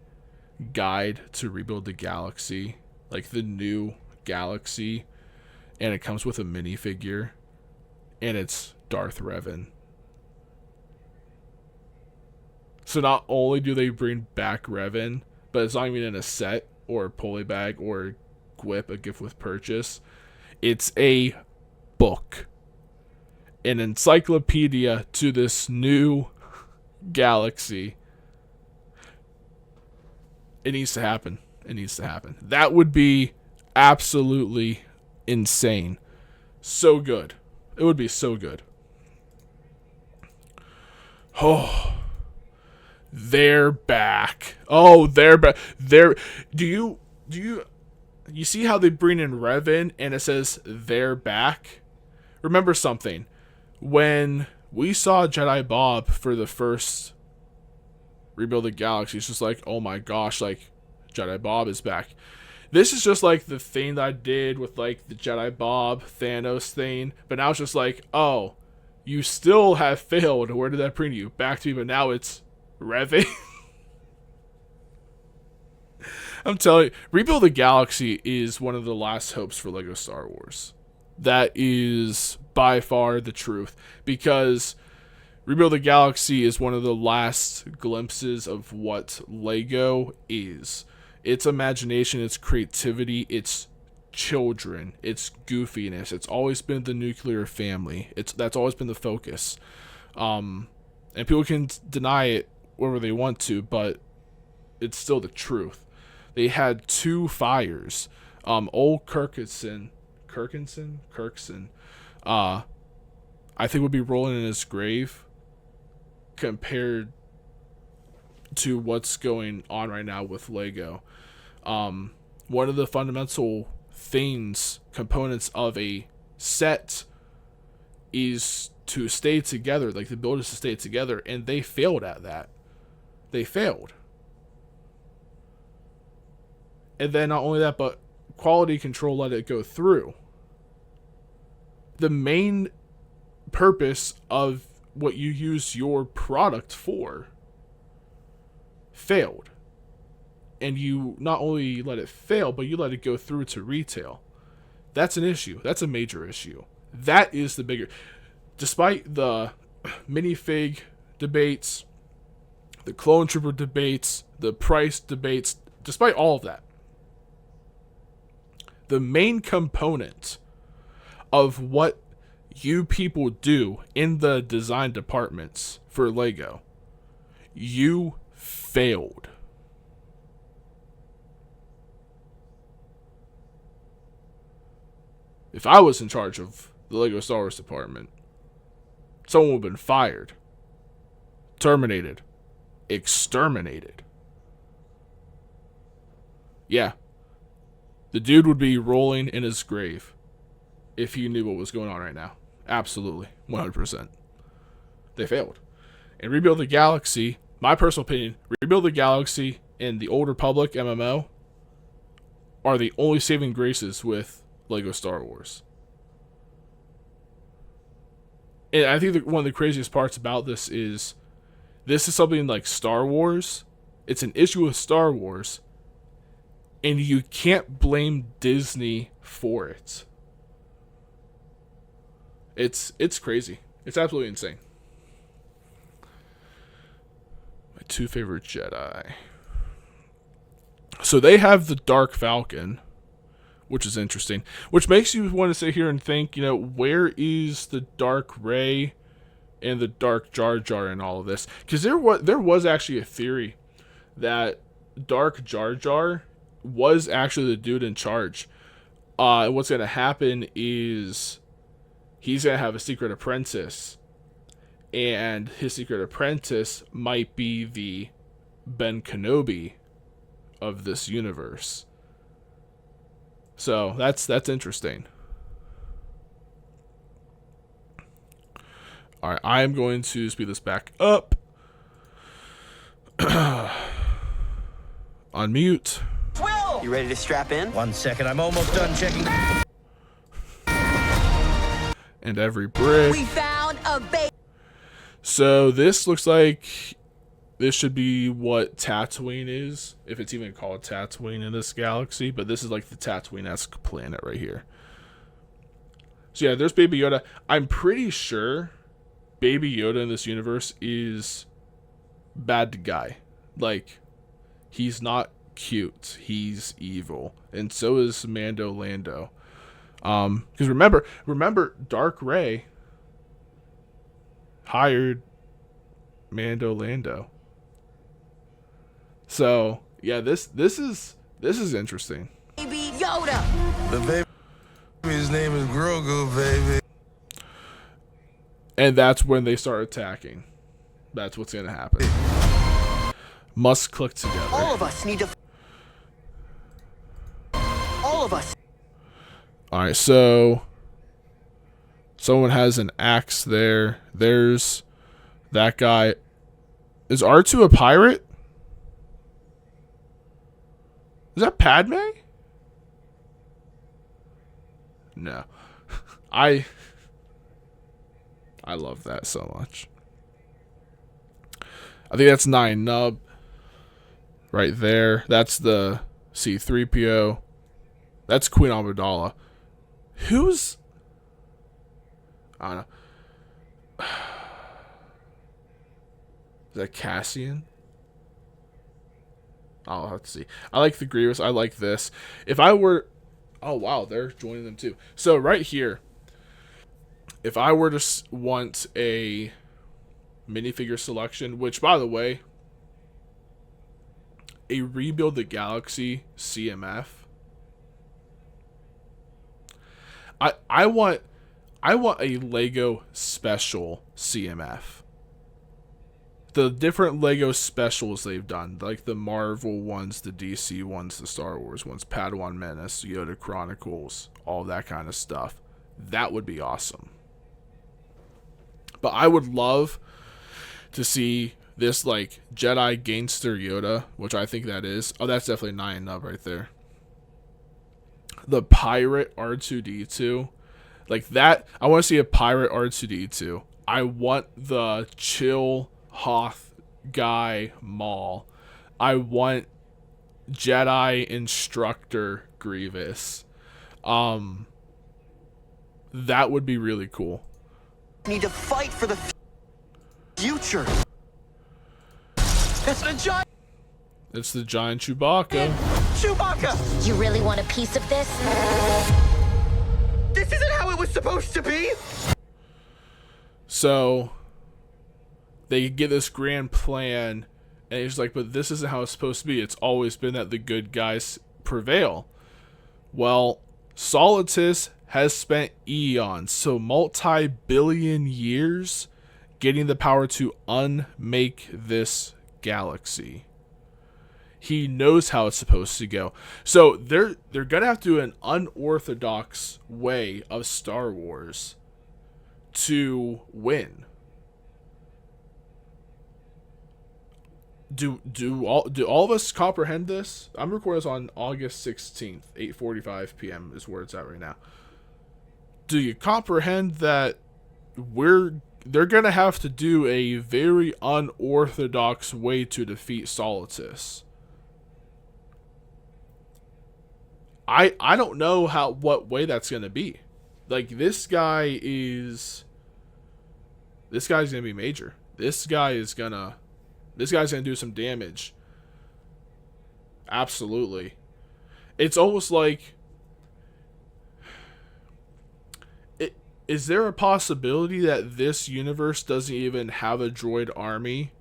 guide to rebuild the galaxy, like the new galaxy, and it comes with a minifigure, and it's Darth Revan? So not only do they bring back Revan, but it's not even in a set or a polybag or GWIP, a gift with purchase. It's a book, an encyclopedia to this new galaxy. It needs to happen. It needs to happen. That would be absolutely insane. So good. It would be so good. Oh, they're back. Oh, they're back. Do you see how they bring in Revan and it says they're back? Remember something. When we saw Jedi Bob for the first Rebuild the Galaxy, it's just like, oh my gosh, like, Jedi Bob is back. This is just like the thing that I did with like the Jedi Bob Thanos thing, but now it's just like, oh, you still have failed. Where did that bring you? Back to me, but now it's Revan. I'm telling you, Rebuild the Galaxy is one of the last hopes for Lego Star Wars. That is by far the truth, because Rebuild the Galaxy is one of the last glimpses of what Lego is. Its imagination, its creativity, its children, its goofiness. It's always been the nuclear family. That's always been the focus. And people can deny it wherever they want to, but it's still the truth. They had two fires. Old Kirkson, I think would be rolling in his grave compared to what's going on right now with Lego. One of the fundamental components of a set is to stay together, like the builders to stay together, and they failed at that. They failed. And then not only that, but quality control let it go through. The main purpose of what you use your product for failed. And you not only let it fail, but you let it go through to retail. That's an issue. That's a major issue. That is the bigger. Despite the minifig debates, the clone trooper debates, the price debates, despite all of that, the main component of what you people do in the design departments for Lego, you failed. If I was in charge of the Lego Star Wars department, someone would have been fired, terminated, exterminated. Yeah. The dude would be rolling in his grave if he knew what was going on right now. Absolutely. 100%. They failed. And Rebuild the Galaxy, my personal opinion, Rebuild the Galaxy and the Old Republic MMO are the only saving graces with LEGO Star Wars. And I think that one of the craziest parts about this is something like Star Wars. It's an issue with Star Wars, and you can't blame Disney for it. It's crazy. It's absolutely insane. My two favorite Jedi. So they have the Dark Falcon, which is interesting. Which makes you want to sit here and think, you know, where is the Dark Rey and the Dark Jar Jar in all of this? Because there was actually a theory that Dark Jar Jar was actually the dude in charge. What's going to happen is he's going to have a secret apprentice, and his secret apprentice might be the Ben Kenobi of this universe. So that's interesting. All right, I'm going to speed this back up. Unmute. You ready to strap in? 1 second, I'm almost done checking. And every brick. We found a bait. So this looks like this should be what Tatooine is, if it's even called Tatooine in this galaxy. But this is like the Tatooine-esque planet right here. So yeah, there's Baby Yoda. I'm pretty sure Baby Yoda in this universe is bad guy. Like, he's not cute. He's evil. And so is Mando Lando. Because remember, Dark Rey hired Mando Lando. So yeah, this is interesting. Baby Yoda. The baby's name is Grogu, baby. And that's when they start attacking. That's what's gonna happen. Must click together. All of us need to. All of us. All right, so someone has an axe there. There's that guy. Is R2 a pirate? Is that Padme? No. I love that so much. I think that's 9 Nub right there. That's the C-3PO. That's Queen Amidala. Who's... I don't know. Is that Cassian? I'll have to see. I like the Grievous. I like this. If I were... Oh, wow. They're joining them too. So, right here. If I were to want a minifigure selection, which, by the way, a Rebuild the Galaxy CMF. I want a Lego special CMF. The different Lego specials they've done, like the Marvel ones, the DC ones, the Star Wars ones, Padawan Menace, Yoda Chronicles, all that kind of stuff. That would be awesome. But I would love to see this, like, Jedi Gangster Yoda, which I think that is. Oh, that's definitely 9 Nub right there. The Pirate R2-D2. Like that, I want to see a Pirate R2-D2. I want the chill Hoth guy Maul. I want Jedi Instructor Grievous. That would be really cool. Need to fight for the future. It's the giant. It's the giant Chewbacca. Chewbacca. You really want a piece of this? This isn't how it was supposed to be. So they get this grand plan, and he's like, but this isn't how it's supposed to be. It's always been that the good guys prevail. Well, Solitus has spent eons, so multi-billion years, getting the power to unmake this galaxy. He knows how it's supposed to go. So they're gonna have to do an unorthodox way of Star Wars to win. Do all of us comprehend this? I'm recording this on August 16th, 8:45 p.m. is where it's at right now. Do you comprehend that they're gonna have to do a very unorthodox way to defeat Solitus? I don't know what way that's gonna be. Like, this guy's gonna be major. This guy's gonna do some damage. Absolutely. It's almost like, is there a possibility that this universe doesn't even have a droid army?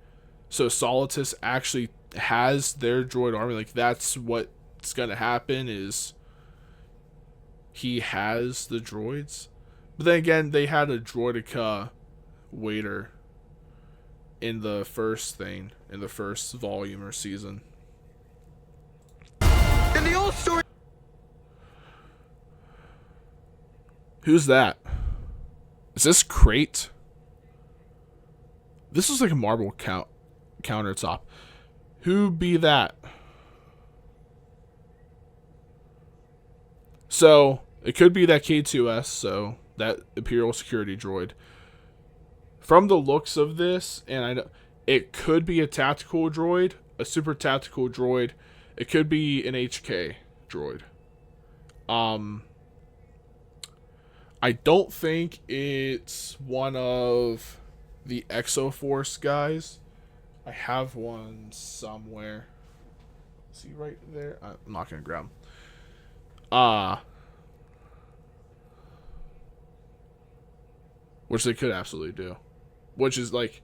So Solitus actually has their droid army. Like, that's what's gonna happen, is he has the droids. But then again, they had a droidica waiter in the first volume or season. In the old story. Who's that? Is this Crate? This is like a marble countertop. Who be that? So it could be that K2S, so that Imperial security droid. From the looks of this, and I know it could be a tactical droid, a super tactical droid. It could be an HK droid. I don't think it's one of the Exoforce guys. I have one somewhere. Is he right there? I'm not gonna grab him. Which they could absolutely do. Which is like,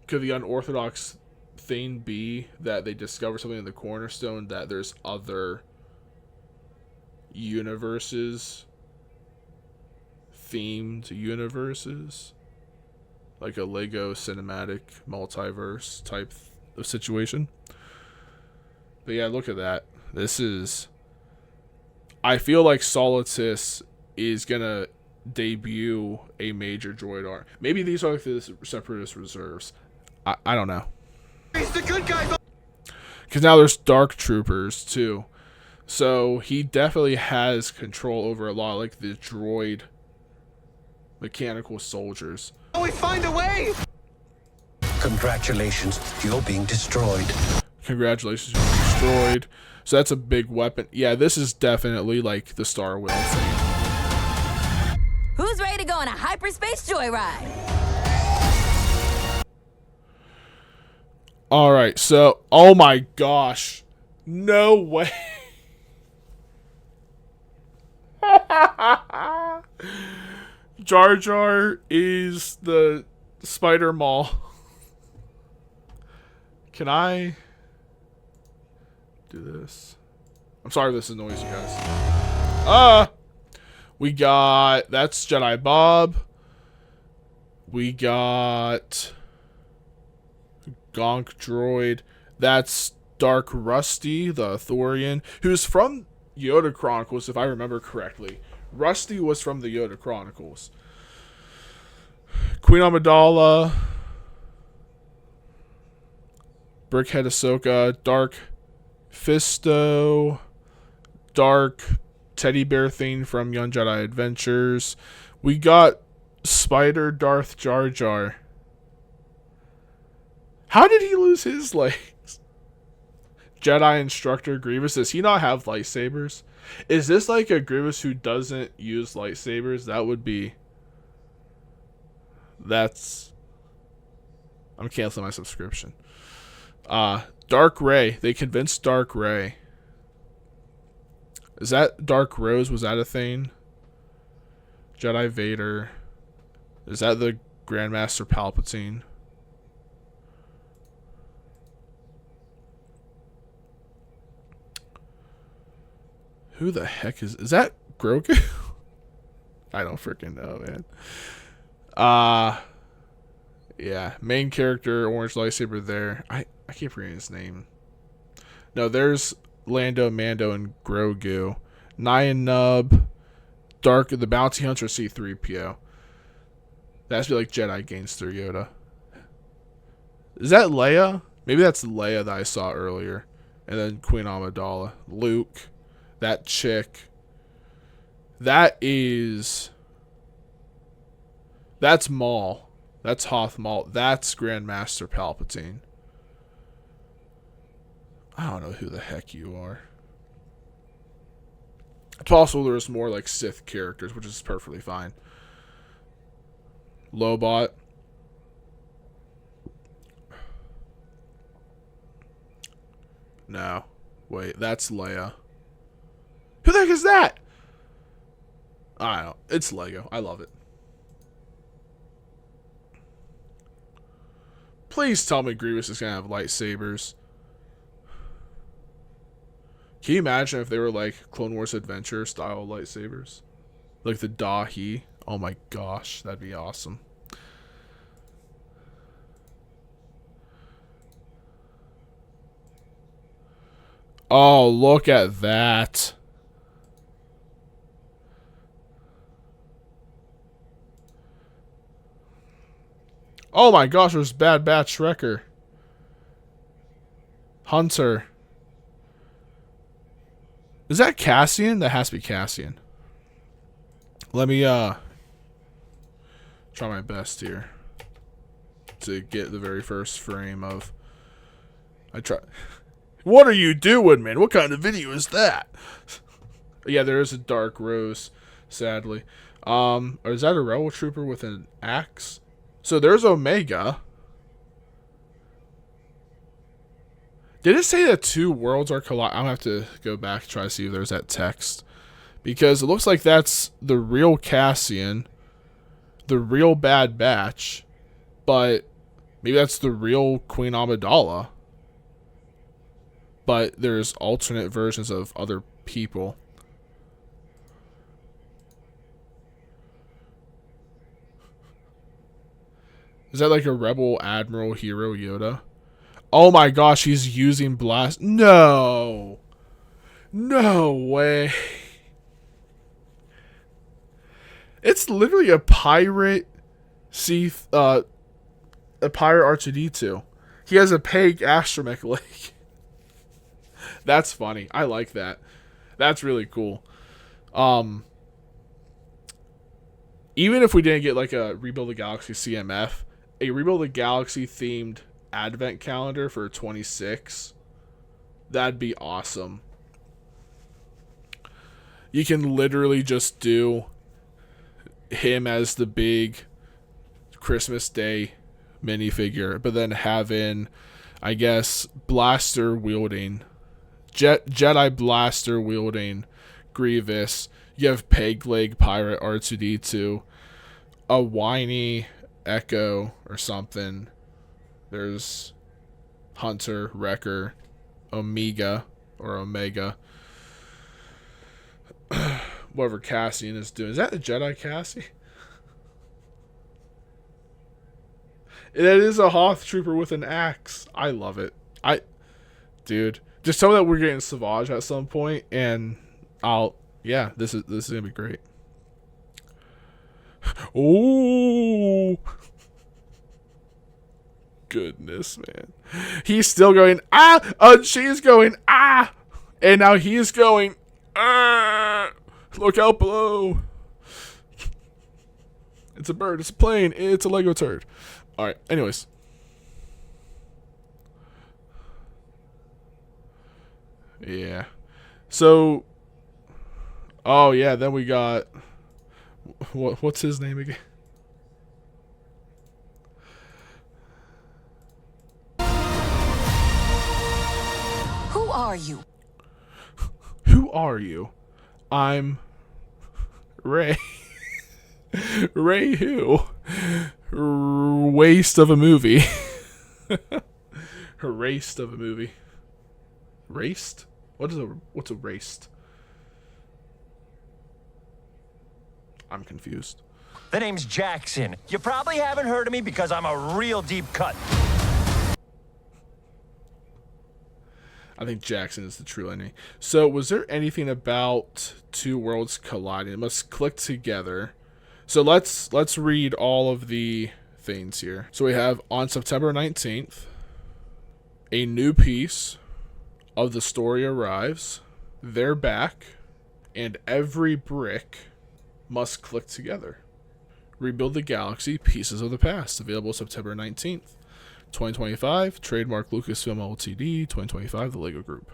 could the unorthodox thing be that they discover something in the Cornerstone, that there's other universes, themed universes, like a Lego cinematic multiverse type of situation? But yeah, look at that. This is, I feel like Solitus is gonna debut a major droid arc. Maybe these are like the Separatist reserves. I don't know. He's the good guy. Because now there's Dark Troopers too. So he definitely has control over a lot of like the droid mechanical soldiers. Always find a way. Congratulations, you're being destroyed. Congratulations, you're destroyed. So that's a big weapon. Yeah, this is definitely like the Star Whale thing. Who's ready to go on a hyperspace joyride? Alright, so, oh my gosh. No way. Jar Jar is the Spider Maul. Can I do this? I'm sorry if this annoys you guys. We got, that's Jedi Bob. We got Gonk Droid. That's Dark Rusty, the Thorian, who's from Yoda Chronicles, if I remember correctly. Rusty was from the Yoda Chronicles. Queen Amidala. BrickHeadz Ahsoka. Dark Fisto. Dark Teddy Bear thing from Young Jedi Adventures. We got Spider Darth Jar Jar. How did he lose his legs? Jedi Instructor Grievous. Does he not have lightsabers? Is this like a Grievous who doesn't use lightsabers? That would be... That's... I'm canceling my subscription. Dark Ray. They convinced Dark Ray. Is that Dark Rose? Was that a thing? Jedi Vader. Is that the Grandmaster Palpatine? Who the heck is that Grogu? I don't freaking know, man. Yeah, main character, orange lightsaber there. I keep forgetting his name. No, there's Lando, Mando, and Grogu. Nyan Nub, Dark, the Bounty Hunter, C-3PO. That has to be like Jedi gains through Yoda. Is that Leia? Maybe that's Leia that I saw earlier. And then Queen Amidala. Luke. That chick. That's Maul. That's Hoth Maul. That's Grandmaster Palpatine. I don't know who the heck you are. It's possible there's more like Sith characters, which is perfectly fine. Lobot. No. Wait, that's Leia. Who the heck is that? I don't know. It's Lego. I love it. Please tell me Grievous is going to have lightsabers. Can you imagine if they were like Clone Wars Adventure style lightsabers? Like the Dahi. Oh my gosh, that'd be awesome. Oh, look at that. Oh my gosh, there's Bad Batch Wrecker. Hunter. Is that Cassian? That has to be Cassian. Let me try my best here to get the very first frame of What are you doing, man? What kind of video is that? Yeah, there is a dark rose, sadly. Or is that a rebel trooper with an axe? So there's Omega. Did it say that two worlds are colliding? I'm going to have to go back and try to see if there's that text. Because it looks like that's the real Cassian. The real Bad Batch. But maybe that's the real Queen Amidala. But there's alternate versions of other people. Is that like a Rebel Admiral Hero Yoda? Oh my gosh, he's using blast. No. No way. It's literally a pirate a pirate R2-D2. He has a peg astromech leg. That's funny. I like that. That's really cool. Even if we didn't get like a Rebuild the Galaxy CMF, a Rebuild the Galaxy themed advent calendar for 26, that'd be awesome. You can literally just do him as the big Christmas Day minifigure, but then having, I guess, blaster wielding, Jedi blaster wielding Grievous. You have peg leg pirate R2-D2, a whiny Echo or something. There's Hunter, Wrecker, Omega or Omega. Whatever Cassian is doing. Is that a Jedi Cassie? It is a Hoth trooper with an axe. I love it. Dude, just tell me that we're getting Savage at some point, and yeah, this is gonna be great. Oh, goodness, man. He's still going, she's going, and now he's going, look out below. It's a bird, it's a plane, it's a Lego turd. Alright, anyways. Yeah. So, oh yeah, then we got, what's his name again? Who are you? Who are you? I'm Ray. Ray who? Waste of a movie. Erased of a movie. Raced? What's a raced? I'm confused. The name's Jaxxon. You probably haven't heard of me because I'm a real deep cut. I think Jaxxon is the true enemy. So, was there anything about two worlds colliding? It must click together. So let's read all of the things here. So we have on September 19th, a new piece of the story arrives. They're back, and every brick must click together. Rebuild the Galaxy, Pieces of the Past. Available September 19th, 2025. Trademark Lucasfilm Ltd. 2025. The Lego Group.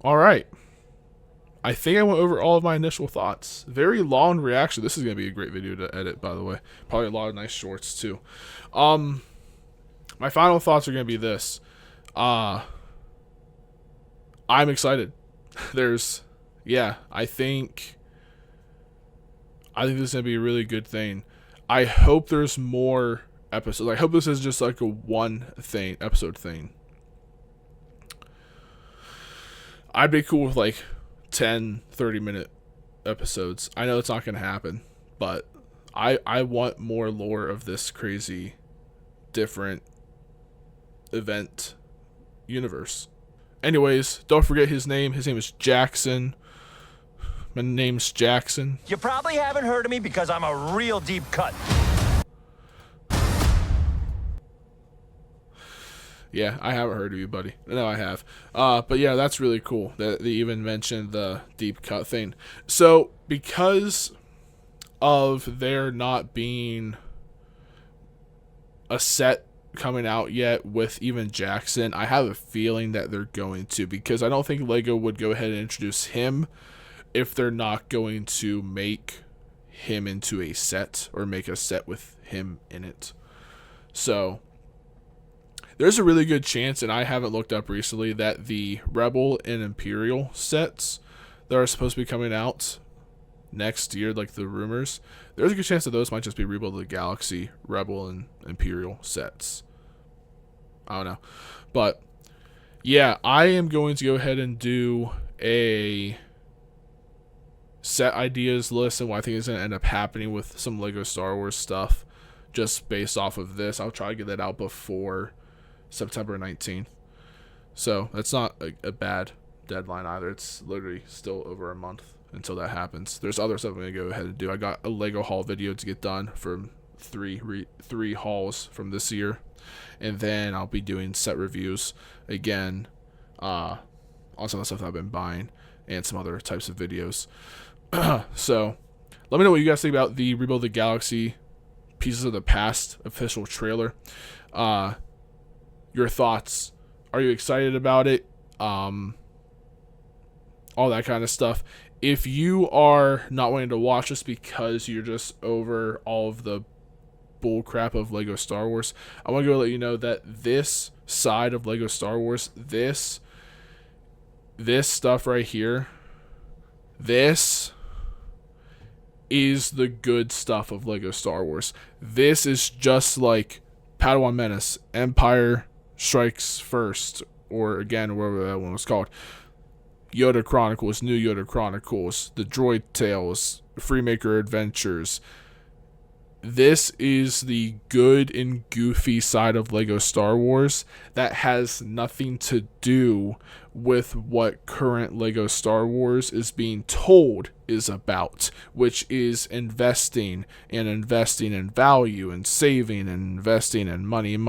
All right. I think I went over all of my initial thoughts. Very long reaction. This is going to be a great video to edit, by the way. Probably a lot of nice shorts, too. My final thoughts are going to be this. I'm excited. I think this is going to be a really good thing. I hope there's more episodes. I hope this is just like a episode thing. I'd be cool with like 10, 30-minute episodes. I know it's not going to happen, but I want more lore of this crazy, different event universe. Anyways, don't forget his name. His name is Jaxxon. My name's Jaxxon. You probably haven't heard of me because I'm a real deep cut. Yeah, I haven't heard of you, buddy. No, I have. But yeah, that's really cool that they even mentioned the deep cut thing. So, because of there not being a set coming out yet with even Jaxxon, I have a feeling that they're going to, because I don't think Lego would go ahead and introduce him if they're not going to make him into a set or make a set with him in it. So there's a really good chance, and I haven't looked up recently, that the Rebel and Imperial sets that are supposed to be coming out next year, like the rumors, there's a good chance that those might just be Rebuild the Galaxy, Rebel, and Imperial sets. I don't know. But yeah, I am going to go ahead and do a set ideas list and what I think is going to end up happening with some Lego Star Wars stuff just based off of this. I'll try to get that out before September 19th. So that's not a bad deadline either. It's literally still over a month until that happens. There's other stuff I'm going to go ahead and do. I got a Lego haul video to get done from three hauls from this year. And then I'll be doing set reviews again on some of the stuff that I've been buying and some other types of videos. So let me know what you guys think about the Rebuild the Galaxy Pieces of the Past official trailer. Your thoughts. Are you excited about it? All that kind of stuff. If you are not wanting to watch this because you're just over all of the bull crap of Lego Star Wars, I want to go let you know that this side of Lego Star Wars, this stuff right here, this is the good stuff of Lego Star Wars. This is just like Padawan Menace, Empire Strikes First, or again, whatever that one was called, Yoda Chronicles, New Yoda Chronicles, the Droid Tales, Freemaker Adventures. This is the good and goofy side of Lego Star Wars that has nothing to do with what current Lego Star Wars is being told is about, which is investing in value and saving and investing in money.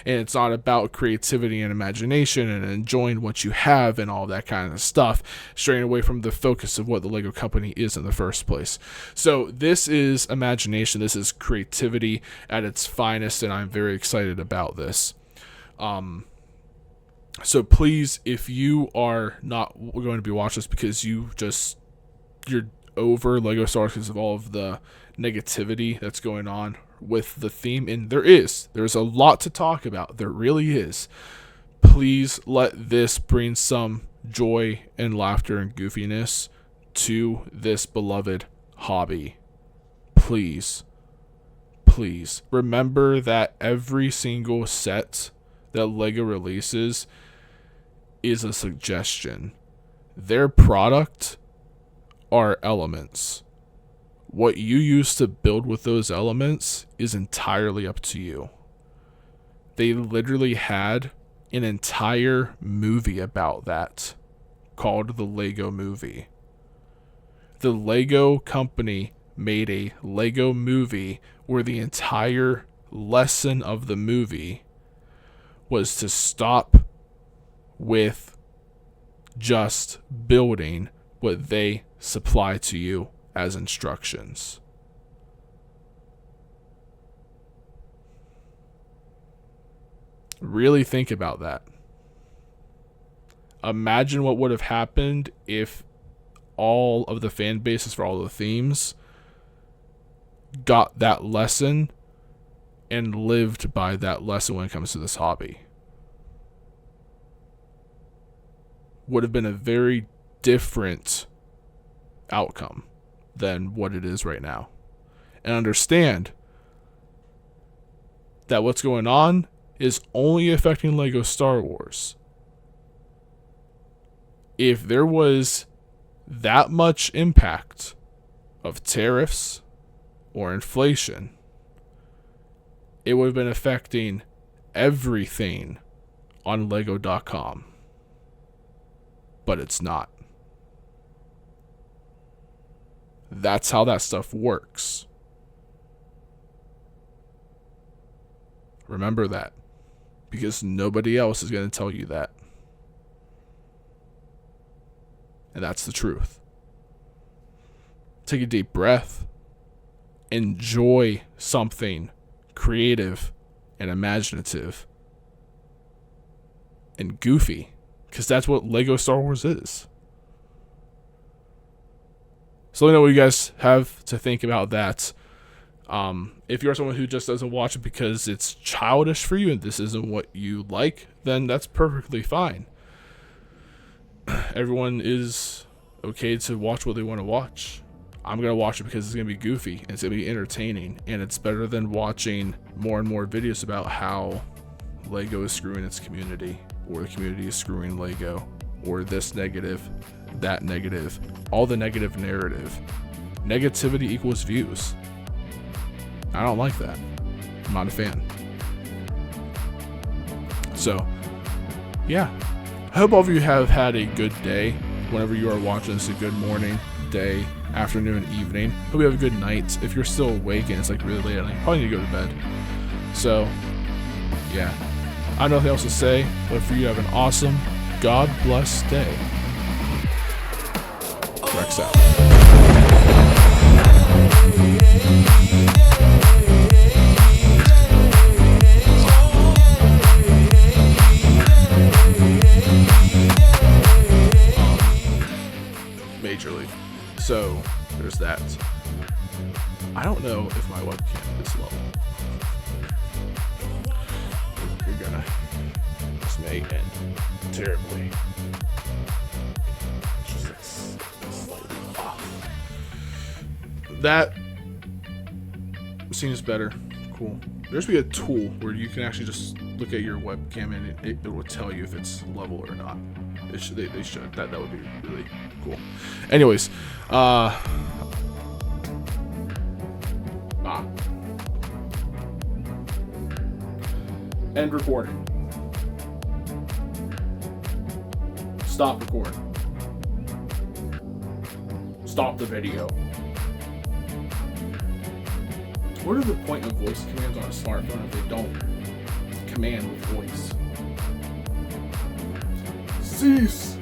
And it's not about creativity and imagination and enjoying what you have and all that kind of stuff, straying away from the focus of what the Lego company is in the first place. So this is imagination. This is creativity at its finest, and I'm very excited about this. So please, if you are not going to be watching this because you're over Lego Star Wars because of all of the negativity that's going on with the theme, and there's a lot to talk about. There really is. Please let this bring some joy and laughter and goofiness to this beloved hobby. Please remember that every single set that Lego releases is a suggestion. Their product are elements. What you use to build with those elements is entirely up to you. They literally had an entire movie about that called the Lego Movie. The Lego company made a Lego movie where the entire lesson of the movie was to stop with just building what they supply to you as instructions. Really think about that. Imagine what would have happened if all of the fan bases for all the themes got that lesson and lived by that lesson when it comes to this hobby. Would have been a very different outcome than what it is right now. And understand that what's going on is only affecting Lego Star Wars. If there was that much impact of tariffs or inflation, it would have been affecting everything on Lego.com. But it's not. That's how that stuff works. Remember that. Because nobody else is going to tell you that. And that's the truth. Take a deep breath. Enjoy something creative and imaginative and goofy. Because that's what Lego Star Wars is. So let me know what you guys have to think about that. If you're someone who just doesn't watch it because it's childish for you and this isn't what you like, then that's perfectly fine. Everyone is okay to watch what they want to watch. I'm going to watch it because it's going to be goofy and it's going to be entertaining, and it's better than watching more and more videos about how Lego is screwing its community, or the community is screwing Lego, or this negative, that negative, all the negative narrative. Negativity equals views. I don't like that. I'm not a fan. So, yeah. I hope all of you have had a good day. Whenever you are watching this, a good morning, day, afternoon, evening. Hope you have a good night. If you're still awake and it's like really late at night, you probably need to go to bed. So, yeah. I have nothing else to say, but for you to have an awesome, God bless day. Rex out. Majorly. So, there's that. I don't know if my webcam is low. We're gonna. This may end terribly. It's just slightly off. That seems better. Cool. There's be a tool where you can actually just look at your webcam and it will tell you if it's level or not. They should. That would be really cool. Anyways, end recording. Stop recording. Stop the video. What are the point of voice commands on a smartphone if they don't command with voice? Cease!